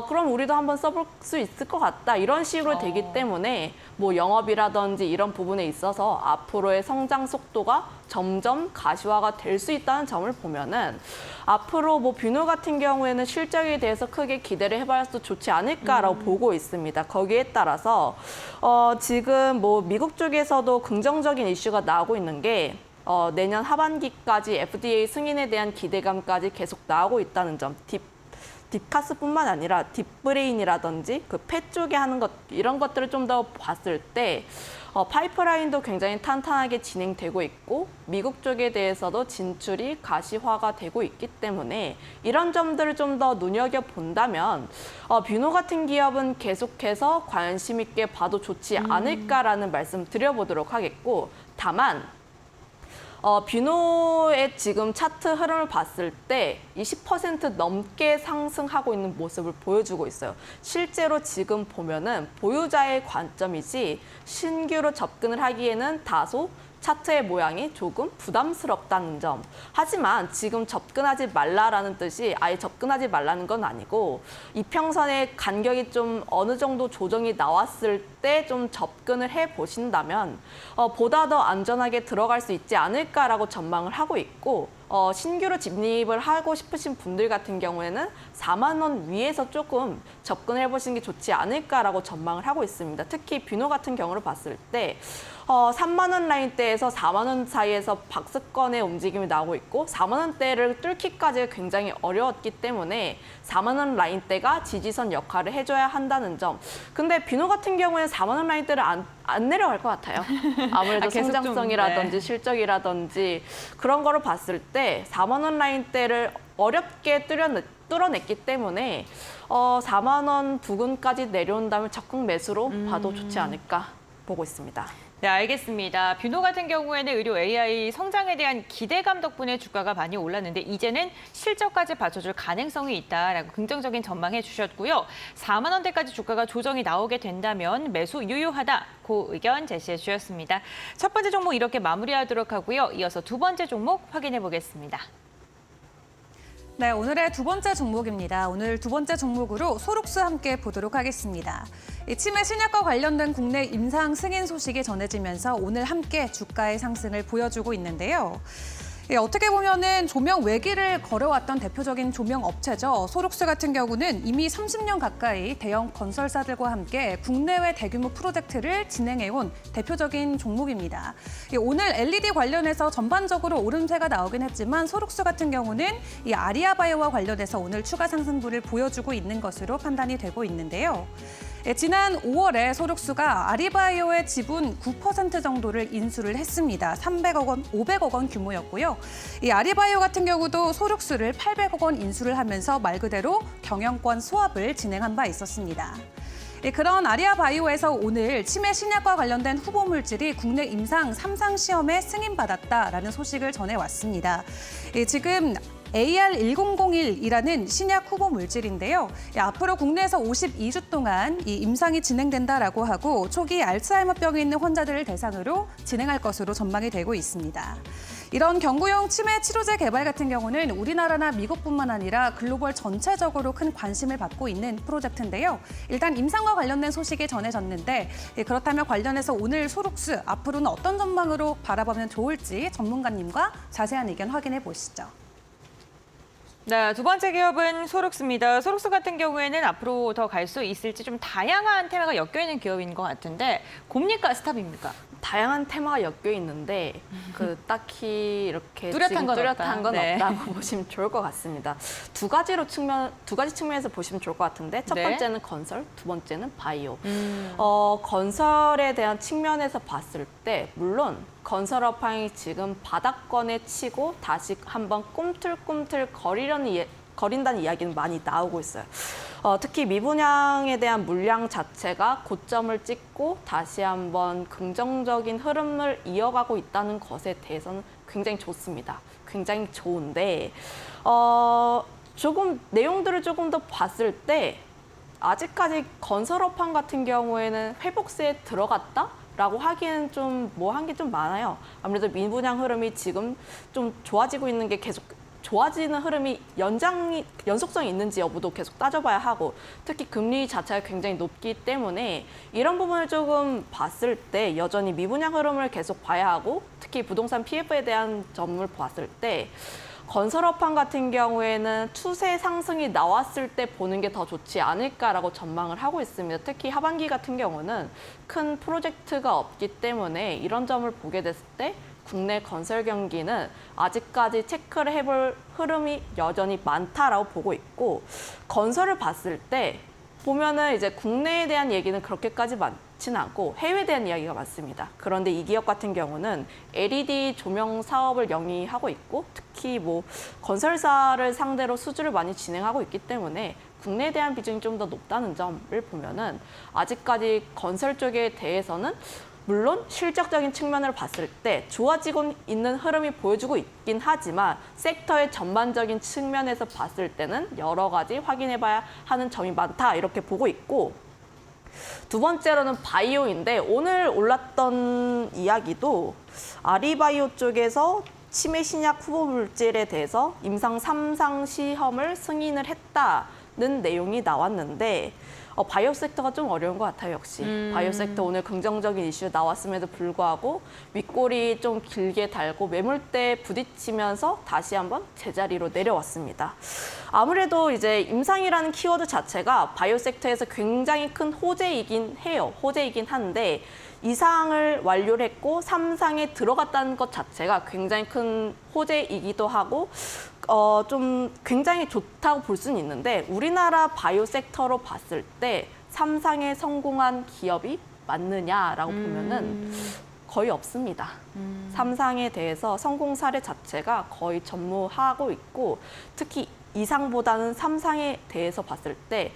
[SPEAKER 3] 그럼 우리도 한번 써볼 수 있을 것 같다 이런 식으로 되기 때문에 뭐 영업이라든지 이런 부분에 있어서 앞으로의 성장 속도가 점점 가시화가 될 수 있다는 점을 보면은 앞으로 뭐 뷰노 같은 경우에는 실적에 대해서 크게 기대를 해봐도 좋지 않을까라고 보고 있습니다. 거기에 따라서 지금 뭐 미국 쪽에서도 긍정적인 이슈가 나오고 있는 게 내년 하반기까지 FDA 승인에 대한 기대감까지 계속 나오고 있다는 점. 딥카스뿐만 아니라 딥브레인이라든지 그 폐 쪽에 하는 것 이런 것들을 좀 더 봤을 때 파이프라인도 굉장히 탄탄하게 진행되고 있고 미국 쪽에 대해서도 진출이 가시화가 되고 있기 때문에 이런 점들을 좀 더 눈여겨본다면 뷰노 같은 기업은 계속해서 관심 있게 봐도 좋지 않을까라는 말씀 드려보도록 하겠고 다만 뷰노의 지금 차트 흐름을 봤을 때 20% 넘게 상승하고 있는 모습을 보여주고 있어요. 실제로 지금 보면은 보유자의 관점이지 신규로 접근을 하기에는 다소 차트의 모양이 조금 부담스럽다는 점. 하지만 지금 접근하지 말라라는 뜻이 아예 접근하지 말라는 건 아니고 이평선의 간격이 좀 어느 정도 조정이 나왔을 때 좀 접근을 해보신다면 보다 더 안전하게 들어갈 수 있지 않을까라고 전망을 하고 있고 신규로 진입을 하고 싶으신 분들 같은 경우에는 4만 원 위에서 조금 접근을 해보시는 게 좋지 않을까라고 전망을 하고 있습니다. 특히 뷰노 같은 경우를 봤을 때 3만 원 라인대에서 4만 원 사이에서 박스권의 움직임이 나오고 있고 4만 원대를 뚫기까지 굉장히 어려웠기 때문에 4만 원 라인대가 지지선 역할을 해줘야 한다는 점. 근데 뷰노 같은 경우에는 4만 원 라인대를 안 내려갈 것 같아요. 아무래도
[SPEAKER 1] 계속 좀,
[SPEAKER 3] 성장성이라든지
[SPEAKER 1] 네.
[SPEAKER 3] 실적이라든지 그런 거를 봤을 때 4만 원 라인대를 어렵게 뚫어냈기 때문에 4만 원 부근까지 내려온다면 적극 매수로 봐도 좋지 않을까 보고 있습니다.
[SPEAKER 1] 네, 알겠습니다. 뷰노 같은 경우에는 의료 AI 성장에 대한 기대감 덕분에 주가가 많이 올랐는데 이제는 실적까지 받쳐줄 가능성이 있다라고 긍정적인 전망해 주셨고요. 4만 원대까지 주가가 조정이 나오게 된다면 매수 유효하다. 그 의견 제시해 주셨습니다. 첫 번째 종목 이렇게 마무리하도록 하고요. 이어서 두 번째 종목 확인해 보겠습니다.
[SPEAKER 4] 네, 오늘의 두 번째 종목입니다. 오늘 두 번째 종목으로 소룩스 함께 보도록 하겠습니다. 이 치매 신약과 관련된 국내 임상 승인 소식이 전해지면서 오늘 함께 주가의 상승을 보여주고 있는데요. 어떻게 보면은 조명 외기를 걸어왔던 대표적인 조명 업체죠. 소룩스 같은 경우는 이미 30년 가까이 대형 건설사들과 함께 국내외 대규모 프로젝트를 진행해온 대표적인 종목입니다. 오늘 LED 관련해서 전반적으로 오름세가 나오긴 했지만 소룩스 같은 경우는 이 아리아바이오와 관련해서 오늘 추가 상승분을 보여주고 있는 것으로 판단이 되고 있는데요. 지난 5월에 소룩스가 아리바이오의 지분 9% 정도를 인수를 했습니다. 300억 원, 500억 원 규모였고요. 이 아리바이오 같은 경우도 소룩스를 800억 원 인수를 하면서 말 그대로 경영권 스왑을 진행한 바 있었습니다. 그런 아리아바이오에서 오늘 치매 신약과 관련된 후보 물질이 국내 임상 3상 시험에 승인받았다라는 소식을 전해왔습니다. 지금 AR1001이라는 신약 후보 물질인데요. 앞으로 국내에서 52주 동안 이 임상이 진행된다라고 하고 초기 알츠하이머병이 있는 환자들을 대상으로 진행할 것으로 전망이 되고 있습니다. 이런 경구용 치매 치료제 개발 같은 경우는 우리나라나 미국뿐만 아니라 글로벌 전체적으로 큰 관심을 받고 있는 프로젝트인데요. 일단 임상과 관련된 소식이 전해졌는데 그렇다면 관련해서 오늘 소룩스 앞으로는 어떤 전망으로 바라보면 좋을지 전문가님과 자세한 의견 확인해 보시죠.
[SPEAKER 1] 네, 두 번째 기업은 소룩스입니다. 소룩스 같은 경우에는 앞으로 더 갈 수 있을지 좀 다양한 테마가 엮여있는 기업인 것 같은데 곰니까 스탑입니까?
[SPEAKER 3] 다양한 테마가 엮여 있는데 딱히 이렇게
[SPEAKER 1] 뚜렷한
[SPEAKER 3] 지금
[SPEAKER 1] 건
[SPEAKER 3] 뚜렷한 건
[SPEAKER 1] 없다. 네.
[SPEAKER 3] 없다고 보시면 좋을 것 같습니다. 두 가지 측면에서 보시면 좋을 것 같은데 첫
[SPEAKER 1] 네.
[SPEAKER 3] 번째는 건설, 두 번째는 바이오. 건설에 대한 측면에서 봤을 때 물론 건설 업황이 지금 바닥권에 치고 다시 한번 꿈틀꿈틀 거린다는 이야기는 많이 나오고 있어요. 특히 미분양에 대한 물량 자체가 고점을 찍고 다시 한번 긍정적인 흐름을 이어가고 있다는 것에 대해서는 굉장히 좋습니다. 굉장히 좋은데 조금 내용들을 조금 더 봤을 때 아직까지 건설 업황 같은 경우에는 회복세에 들어갔다? 라고 하기에는 좀 뭐 한 게 좀 많아요. 아무래도 미분양 흐름이 지금 좀 좋아지고 있는 게 계속 좋아지는 흐름이 연속성이 있는지 여부도 계속 따져봐야 하고 특히 금리 자체가 굉장히 높기 때문에 이런 부분을 조금 봤을 때 여전히 미분양 흐름을 계속 봐야 하고 특히 부동산 PF에 대한 점을 봤을 때 건설 업황 같은 경우에는 추세 상승이 나왔을 때 보는 게 더 좋지 않을까라고 전망을 하고 있습니다. 특히 하반기 같은 경우는 큰 프로젝트가 없기 때문에 이런 점을 보게 됐을 때 국내 건설 경기는 아직까지 체크를 해볼 흐름이 여전히 많다라고 보고 있고 건설을 봤을 때 보면은 이제 국내에 대한 얘기는 그렇게까지 많지는 않고 해외에 대한 이야기가 많습니다. 그런데 이 기업 같은 경우는 LED 조명 사업을 영위하고 있고 특히 뭐 건설사를 상대로 수주를 많이 진행하고 있기 때문에 국내에 대한 비중이 좀 더 높다는 점을 보면은 아직까지 건설 쪽에 대해서는 물론 실적적인 측면을 봤을 때 좋아지고 있는 흐름이 보여주고 있긴 하지만 섹터의 전반적인 측면에서 봤을 때는 여러 가지 확인해봐야 하는 점이 많다 이렇게 보고 있고 두 번째로는 바이오인데 오늘 올랐던 이야기도 아리바이오 쪽에서 치매 신약 후보 물질에 대해서 임상 3상 시험을 승인을 했다는 내용이 나왔는데 바이오 섹터가 좀 어려운 것 같아요, 역시. 바이오 섹터 오늘 긍정적인 이슈 나왔음에도 불구하고 윗골이 좀 길게 달고 매물대에 부딪히면서 다시 한번 제자리로 내려왔습니다. 아무래도 이제 임상이라는 키워드 자체가 바이오 섹터에서 굉장히 큰 호재이긴 해요. 호재이긴 한데 2상을 완료를 했고 3상에 들어갔다는 것 자체가 굉장히 큰 호재이기도 하고 좀 굉장히 좋다고 볼 수는 있는데 우리나라 바이오 섹터로 봤을 때 3상에 성공한 기업이 맞느냐라고 보면은 거의 없습니다. 3상에 대해서 성공 사례 자체가 거의 전무하고 있고 특히 2상보다는 3상에 대해서 봤을 때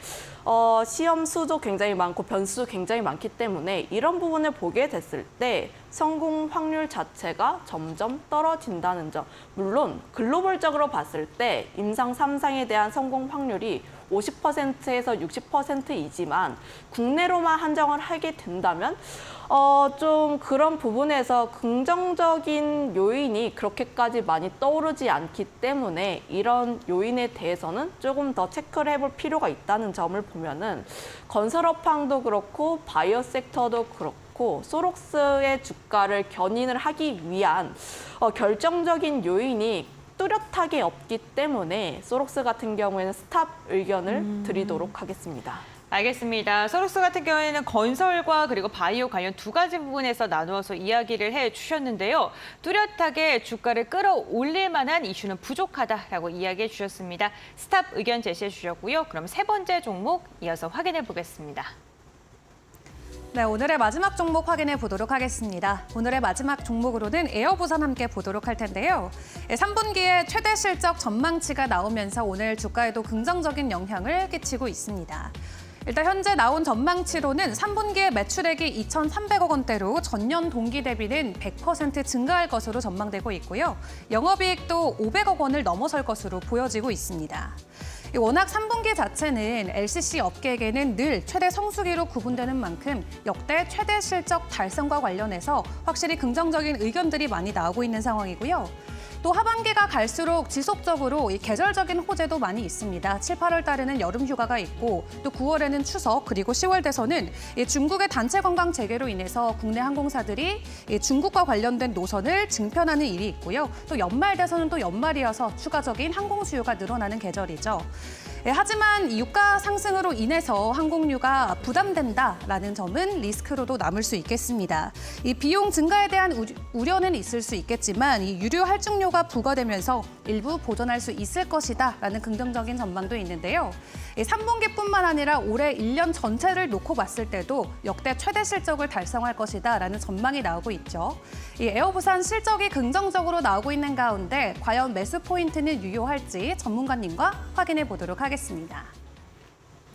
[SPEAKER 3] 시험 수도 굉장히 많고 변수도 굉장히 많기 때문에 이런 부분을 보게 됐을 때 성공 확률 자체가 점점 떨어진다는 점. 물론 글로벌적으로 봤을 때 임상 3상에 대한 성공 확률이 50%에서 60%이지만 국내로만 한정을 하게 된다면 좀 그런 부분에서 긍정적인 요인이 그렇게까지 많이 떠오르지 않기 때문에 이런 요인에 대해서는 조금 더 체크를 해볼 필요가 있다는 점을 보면은 건설업황도 그렇고 바이오 섹터도 그렇고 소록스의 주가를 견인을 하기 위한 결정적인 요인이 뚜렷하게 없기 때문에 소록스 같은 경우에는 스탑 의견을 드리도록 하겠습니다.
[SPEAKER 1] 알겠습니다. 소록스 같은 경우에는 건설과 그리고 바이오 관련 두 가지 부분에서 나누어서 이야기를 해주셨는데요. 뚜렷하게 주가를 끌어올릴 만한 이슈는 부족하다라고 이야기해 주셨습니다. 스탑 의견 제시해 주셨고요. 그럼 세 번째 종목 이어서 확인해 보겠습니다.
[SPEAKER 4] 네, 오늘의 마지막 종목 확인해 보도록 하겠습니다. 오늘의 마지막 종목으로는 에어부산 함께 보도록 할 텐데요. 3분기에 최대 실적 전망치가 나오면서 오늘 주가에도 긍정적인 영향을 끼치고 있습니다. 일단 현재 나온 전망치로는 3분기에 매출액이 2,300억 원대로 전년 동기 대비는 100% 증가할 것으로 전망되고 있고요. 영업이익도 500억 원을 넘어설 것으로 보여지고 있습니다. 워낙 3분기 자체는 LCC 업계에게는 늘 최대 성수기로 구분되는 만큼 역대 최대 실적 달성과 관련해서 확실히 긍정적인 의견들이 많이 나오고 있는 상황이고요. 또 하반기가 갈수록 지속적으로 이 계절적인 호재도 많이 있습니다. 7, 8월 달에는 여름 휴가가 있고 또 9월에는 추석 그리고 10월 돼서는 이 중국의 단체 관광 재개로 인해서 국내 항공사들이 이 중국과 관련된 노선을 증편하는 일이 있고요. 또 연말 돼서는 또 연말이어서 추가적인 항공 수요가 늘어나는 계절이죠. 하지만 이 유가 상승으로 인해서 항공료가 부담된다라는 점은 리스크로도 남을 수 있겠습니다. 이 비용 증가에 대한 우려는 있을 수 있겠지만 이 유류 할증료가 부과되면서 일부 보전할 수 있을 것이다라는 긍정적인 전망도 있는데요. 3분기뿐만 아니라 올해 1년 전체를 놓고 봤을 때도 역대 최대 실적을 달성할 것이다라는 전망이 나오고 있죠. 이 에어부산 실적이 긍정적으로 나오고 있는 가운데 과연 매수 포인트는 유효할지 전문가님과 확인해 보도록 하겠습니다.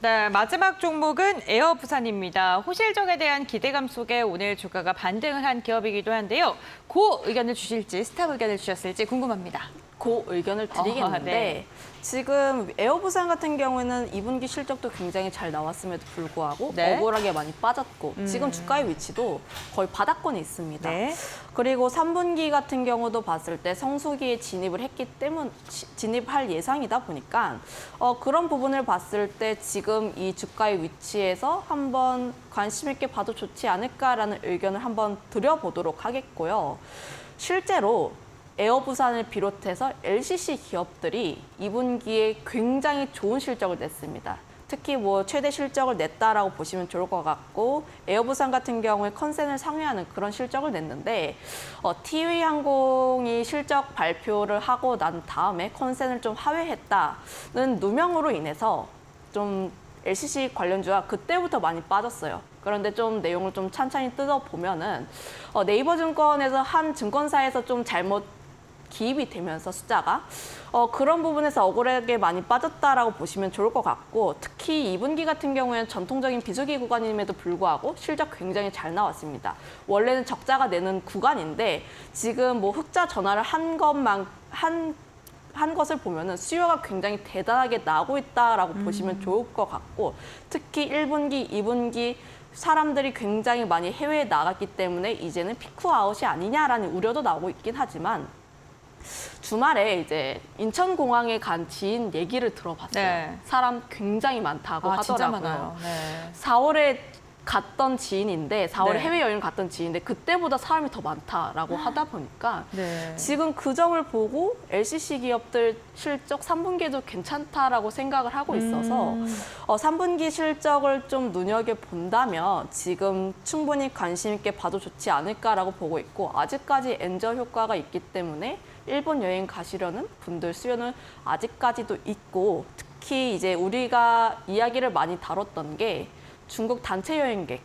[SPEAKER 1] 네, 마지막 종목은 에어부산입니다. 호실적에 대한 기대감 속에 오늘 주가가 반등을 한 기업이기도 한데요. 고 의견을 주실지 스탑 의견을 주셨을지 궁금합니다.
[SPEAKER 3] 고 의견을 드리겠는데
[SPEAKER 1] 네.
[SPEAKER 3] 지금 에어부산 같은 경우에는 2분기 실적도 굉장히 잘 나왔음에도 불구하고
[SPEAKER 1] 네.
[SPEAKER 3] 억울하게 많이 빠졌고 지금 주가의 위치도 거의 바닥권에 있습니다.
[SPEAKER 1] 네.
[SPEAKER 3] 그리고 3분기 같은 경우도 봤을 때 성수기에 진입을 했기 때문에 진입할 예상이다 보니까 그런 부분을 봤을 때 지금 이 주가의 위치에서 한번 관심 있게 봐도 좋지 않을까라는 의견을 한번 드려보도록 하겠고요. 실제로 에어부산을 비롯해서 LCC 기업들이 2분기에 굉장히 좋은 실적을 냈습니다. 특히 최대 실적을 냈다라고 보시면 좋을 것 같고 에어부산 같은 경우에 컨센을 상회하는 그런 실적을 냈는데 티웨이항공이 실적 발표를 하고 난 다음에 컨센을 좀 하회했다는 누명으로 인해서 좀 LCC 관련주가 그때부터 많이 빠졌어요. 그런데 좀 내용을 좀 찬찬히 뜯어보면은 네이버 증권에서 한 증권사에서 좀 잘못 기입이 되면서 숫자가 그런 부분에서 억울하게 많이 빠졌다라고 보시면 좋을 것 같고 특히 2분기 같은 경우에는 전통적인 비수기 구간임에도 불구하고 실적 굉장히 잘 나왔습니다. 원래는 적자가 내는 구간인데 지금 흑자 전환을 한 것을 보면은 수요가 굉장히 대단하게 나고 있다라고 보시면 좋을 것 같고 특히 1분기, 2분기 사람들이 굉장히 많이 해외에 나갔기 때문에 이제는 피크아웃이 아니냐라는 우려도 나오고 있긴 하지만 주말에 이제 인천공항에 간 지인 얘기를 들어봤어요.
[SPEAKER 1] 네.
[SPEAKER 3] 사람 굉장히 많다고
[SPEAKER 1] 아, 진짜
[SPEAKER 3] 하더라고요.
[SPEAKER 1] 많아요. 네.
[SPEAKER 3] 4월에 갔던 지인인데 4월에
[SPEAKER 1] 네.
[SPEAKER 3] 해외여행 갔던 지인인데 그때보다 사람이 더 많다라고 하다 보니까
[SPEAKER 1] 네.
[SPEAKER 3] 지금 그 점을 보고 LCC 기업들 실적 3분기에도 괜찮다라고 생각을 하고 있어서 3분기 실적을 좀 눈여겨본다면 지금 충분히 관심 있게 봐도 좋지 않을까라고 보고 있고 아직까지 엔저 효과가 있기 때문에 일본 여행 가시려는 분들 수요는 아직까지도 있고 특히 이제 우리가 이야기를 많이 다뤘던 게 중국 단체 여행객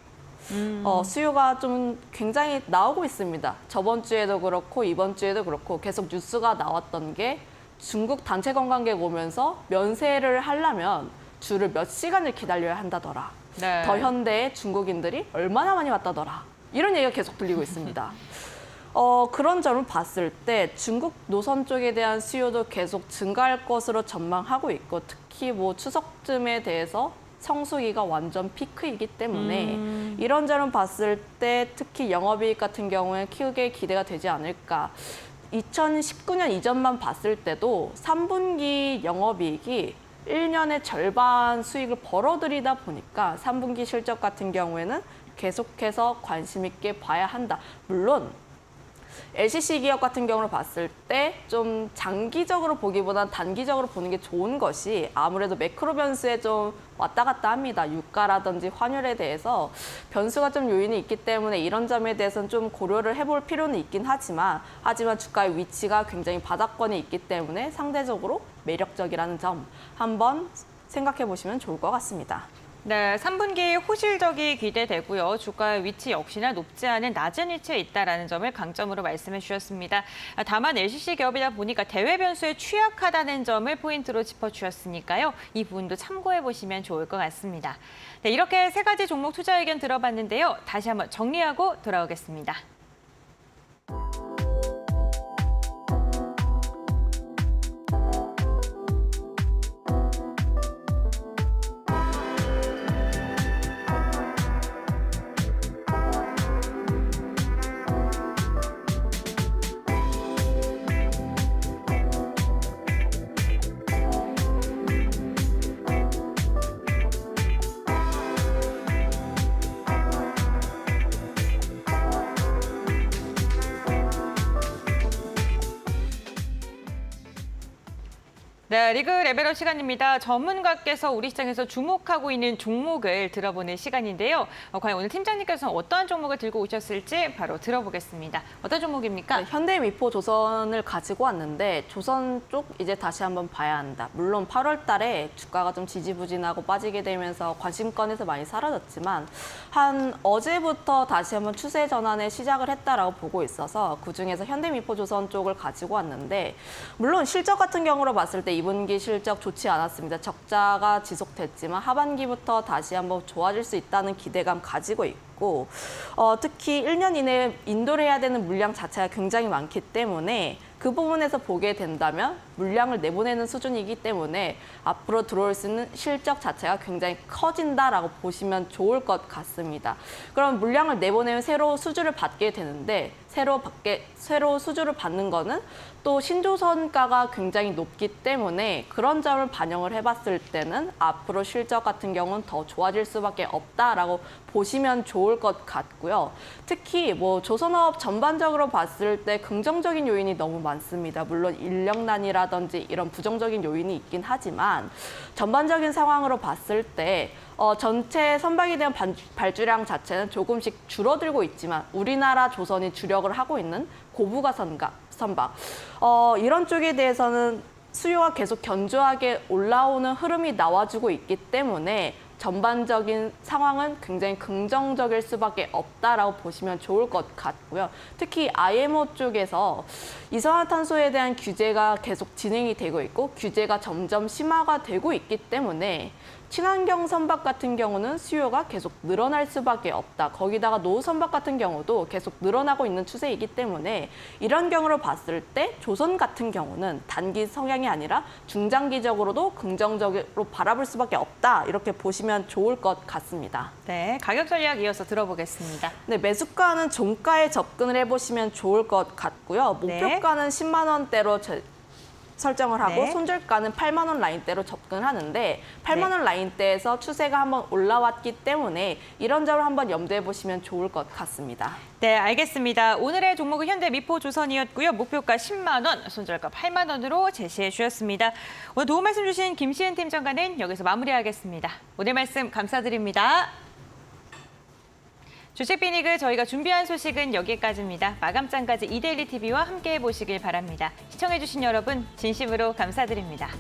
[SPEAKER 3] 수요가 좀 굉장히 나오고 있습니다. 저번 주에도 그렇고 이번 주에도 그렇고 계속 뉴스가 나왔던 게 중국 단체 관광객 오면서 면세를 하려면 줄을 몇 시간을 기다려야 한다더라.
[SPEAKER 1] 네.
[SPEAKER 3] 더 현대에 중국인들이 얼마나 많이 왔다더라. 이런 얘기가 계속 들리고 있습니다. 그런 점을 봤을 때 중국 노선 쪽에 대한 수요도 계속 증가할 것으로 전망하고 있고 특히 뭐 추석쯤에 대해서 성수기가 완전 피크이기 때문에 이런 점을 봤을 때 특히 영업이익 같은 경우에 크게 기대가 되지 않을까. 2019년 이전만 봤을 때도 3분기 영업이익이 1년의 절반 수익을 벌어들이다 보니까 3분기 실적 같은 경우에는 계속해서 관심 있게 봐야 한다. 물론 LCC 기업 같은 경우를 봤을 때 좀 장기적으로 보기보다는 단기적으로 보는 게 좋은 것이 아무래도 매크로 변수에 좀 왔다 갔다 합니다. 유가라든지 환율에 대해서 변수가 좀 요인이 있기 때문에 이런 점에 대해서는 좀 고려를 해볼 필요는 있긴 하지만 주가의 위치가 굉장히 바닥권에 있기 때문에 상대적으로 매력적이라는 점 한번 생각해 보시면 좋을 것 같습니다.
[SPEAKER 1] 네, 3분기 호실적이 기대되고요. 주가의 위치 역시나 높지 않은 낮은 위치에 있다는 점을 강점으로 말씀해 주셨습니다. 다만 LCC 기업이다 보니까 대외 변수에 취약하다는 점을 포인트로 짚어주셨으니까요. 이 부분도 참고해 보시면 좋을 것 같습니다. 네, 이렇게 세 가지 종목 투자 의견 들어봤는데요. 다시 한번 정리하고 돌아오겠습니다. 네, 리그 레벨업 시간입니다. 전문가께서 우리 시장에서 주목하고 있는 종목을 들어보는 시간인데요. 과연 오늘 팀장님께서는 어떠한 종목을 들고 오셨을지 바로 들어보겠습니다. 어떤 종목입니까?
[SPEAKER 3] 네, 현대미포조선을 가지고 왔는데 조선 쪽 이제 다시 한번 봐야 한다. 물론 8월 달에 주가가 좀 지지부진하고 빠지게 되면서 관심권에서 많이 사라졌지만 한 어제부터 다시 한번 추세 전환에 시작을 했다라고 보고 있어서 그중에서 현대미포조선 쪽을 가지고 왔는데 물론 실적 같은 경우로 봤을 때 2분기 실적 좋지 않았습니다. 적자가 지속됐지만 하반기부터 다시 한번 좋아질 수 있다는 기대감 가지고 있고 특히 1년 이내에 인도를 해야 되는 물량 자체가 굉장히 많기 때문에 그 부분에서 보게 된다면 물량을 내보내는 수준이기 때문에 앞으로 들어올 수 있는 실적 자체가 굉장히 커진다라고 보시면 좋을 것 같습니다. 그럼 물량을 내보내면 새로 수주를 받게 되는데 새로 수주를 받는 거는 또 신조선가가 굉장히 높기 때문에 그런 점을 반영을 해봤을 때는 앞으로 실적 같은 경우는 더 좋아질 수밖에 없다라고 보시면 좋을 것 같고요. 특히 뭐 조선업 전반적으로 봤을 때 긍정적인 요인이 너무 많습니다. 물론 인력난이라든지 이런 부정적인 요인이 있긴 하지만 전반적인 상황으로 봤을 때 전체 선박에 대한 발주량 자체는 조금씩 줄어들고 있지만 우리나라 조선이 주력을 하고 있는 고부가 선박 이런 쪽에 대해서는 수요가 계속 견조하게 올라오는 흐름이 나와주고 있기 때문에 전반적인 상황은 굉장히 긍정적일 수밖에 없다라고 보시면 좋을 것 같고요. 특히 IMO 쪽에서 이산화탄소에 대한 규제가 계속 진행이 되고 있고 규제가 점점 심화가 되고 있기 때문에 친환경 선박 같은 경우는 수요가 계속 늘어날 수밖에 없다. 거기다가 노후 선박 같은 경우도 계속 늘어나고 있는 추세이기 때문에 이런 경우를 봤을 때 조선 같은 경우는 단기 성향이 아니라 중장기적으로도 긍정적으로 바라볼 수밖에 없다. 이렇게 보시면 좋을 것 같습니다.
[SPEAKER 1] 네, 가격 전략 이어서 들어보겠습니다.
[SPEAKER 3] 네, 매수가는 종가에 접근을 해보시면 좋을 것 같고요. 목표가는 10만 원대로 설정을 하고
[SPEAKER 1] 네.
[SPEAKER 3] 손절가는 8만 원 라인대로 접근하는데 8만 원 라인대에서 추세가 한번 올라왔기 때문에 이런 점을 한번 염두해 보시면 좋을 것 같습니다.
[SPEAKER 1] 네, 알겠습니다. 오늘의 종목은 현대미포조선이었고요. 목표가 10만 원, 손절가 8만 원으로 제시해 주셨습니다. 오늘 도움 말씀 주신 김시은 팀장과는 여기서 마무리하겠습니다. 오늘 말씀 감사드립니다. 주식비닉을 저희가 준비한 소식은 여기까지입니다. 마감장까지 이데일리 TV와 함께해 보시길 바랍니다. 시청해주신 여러분 진심으로 감사드립니다.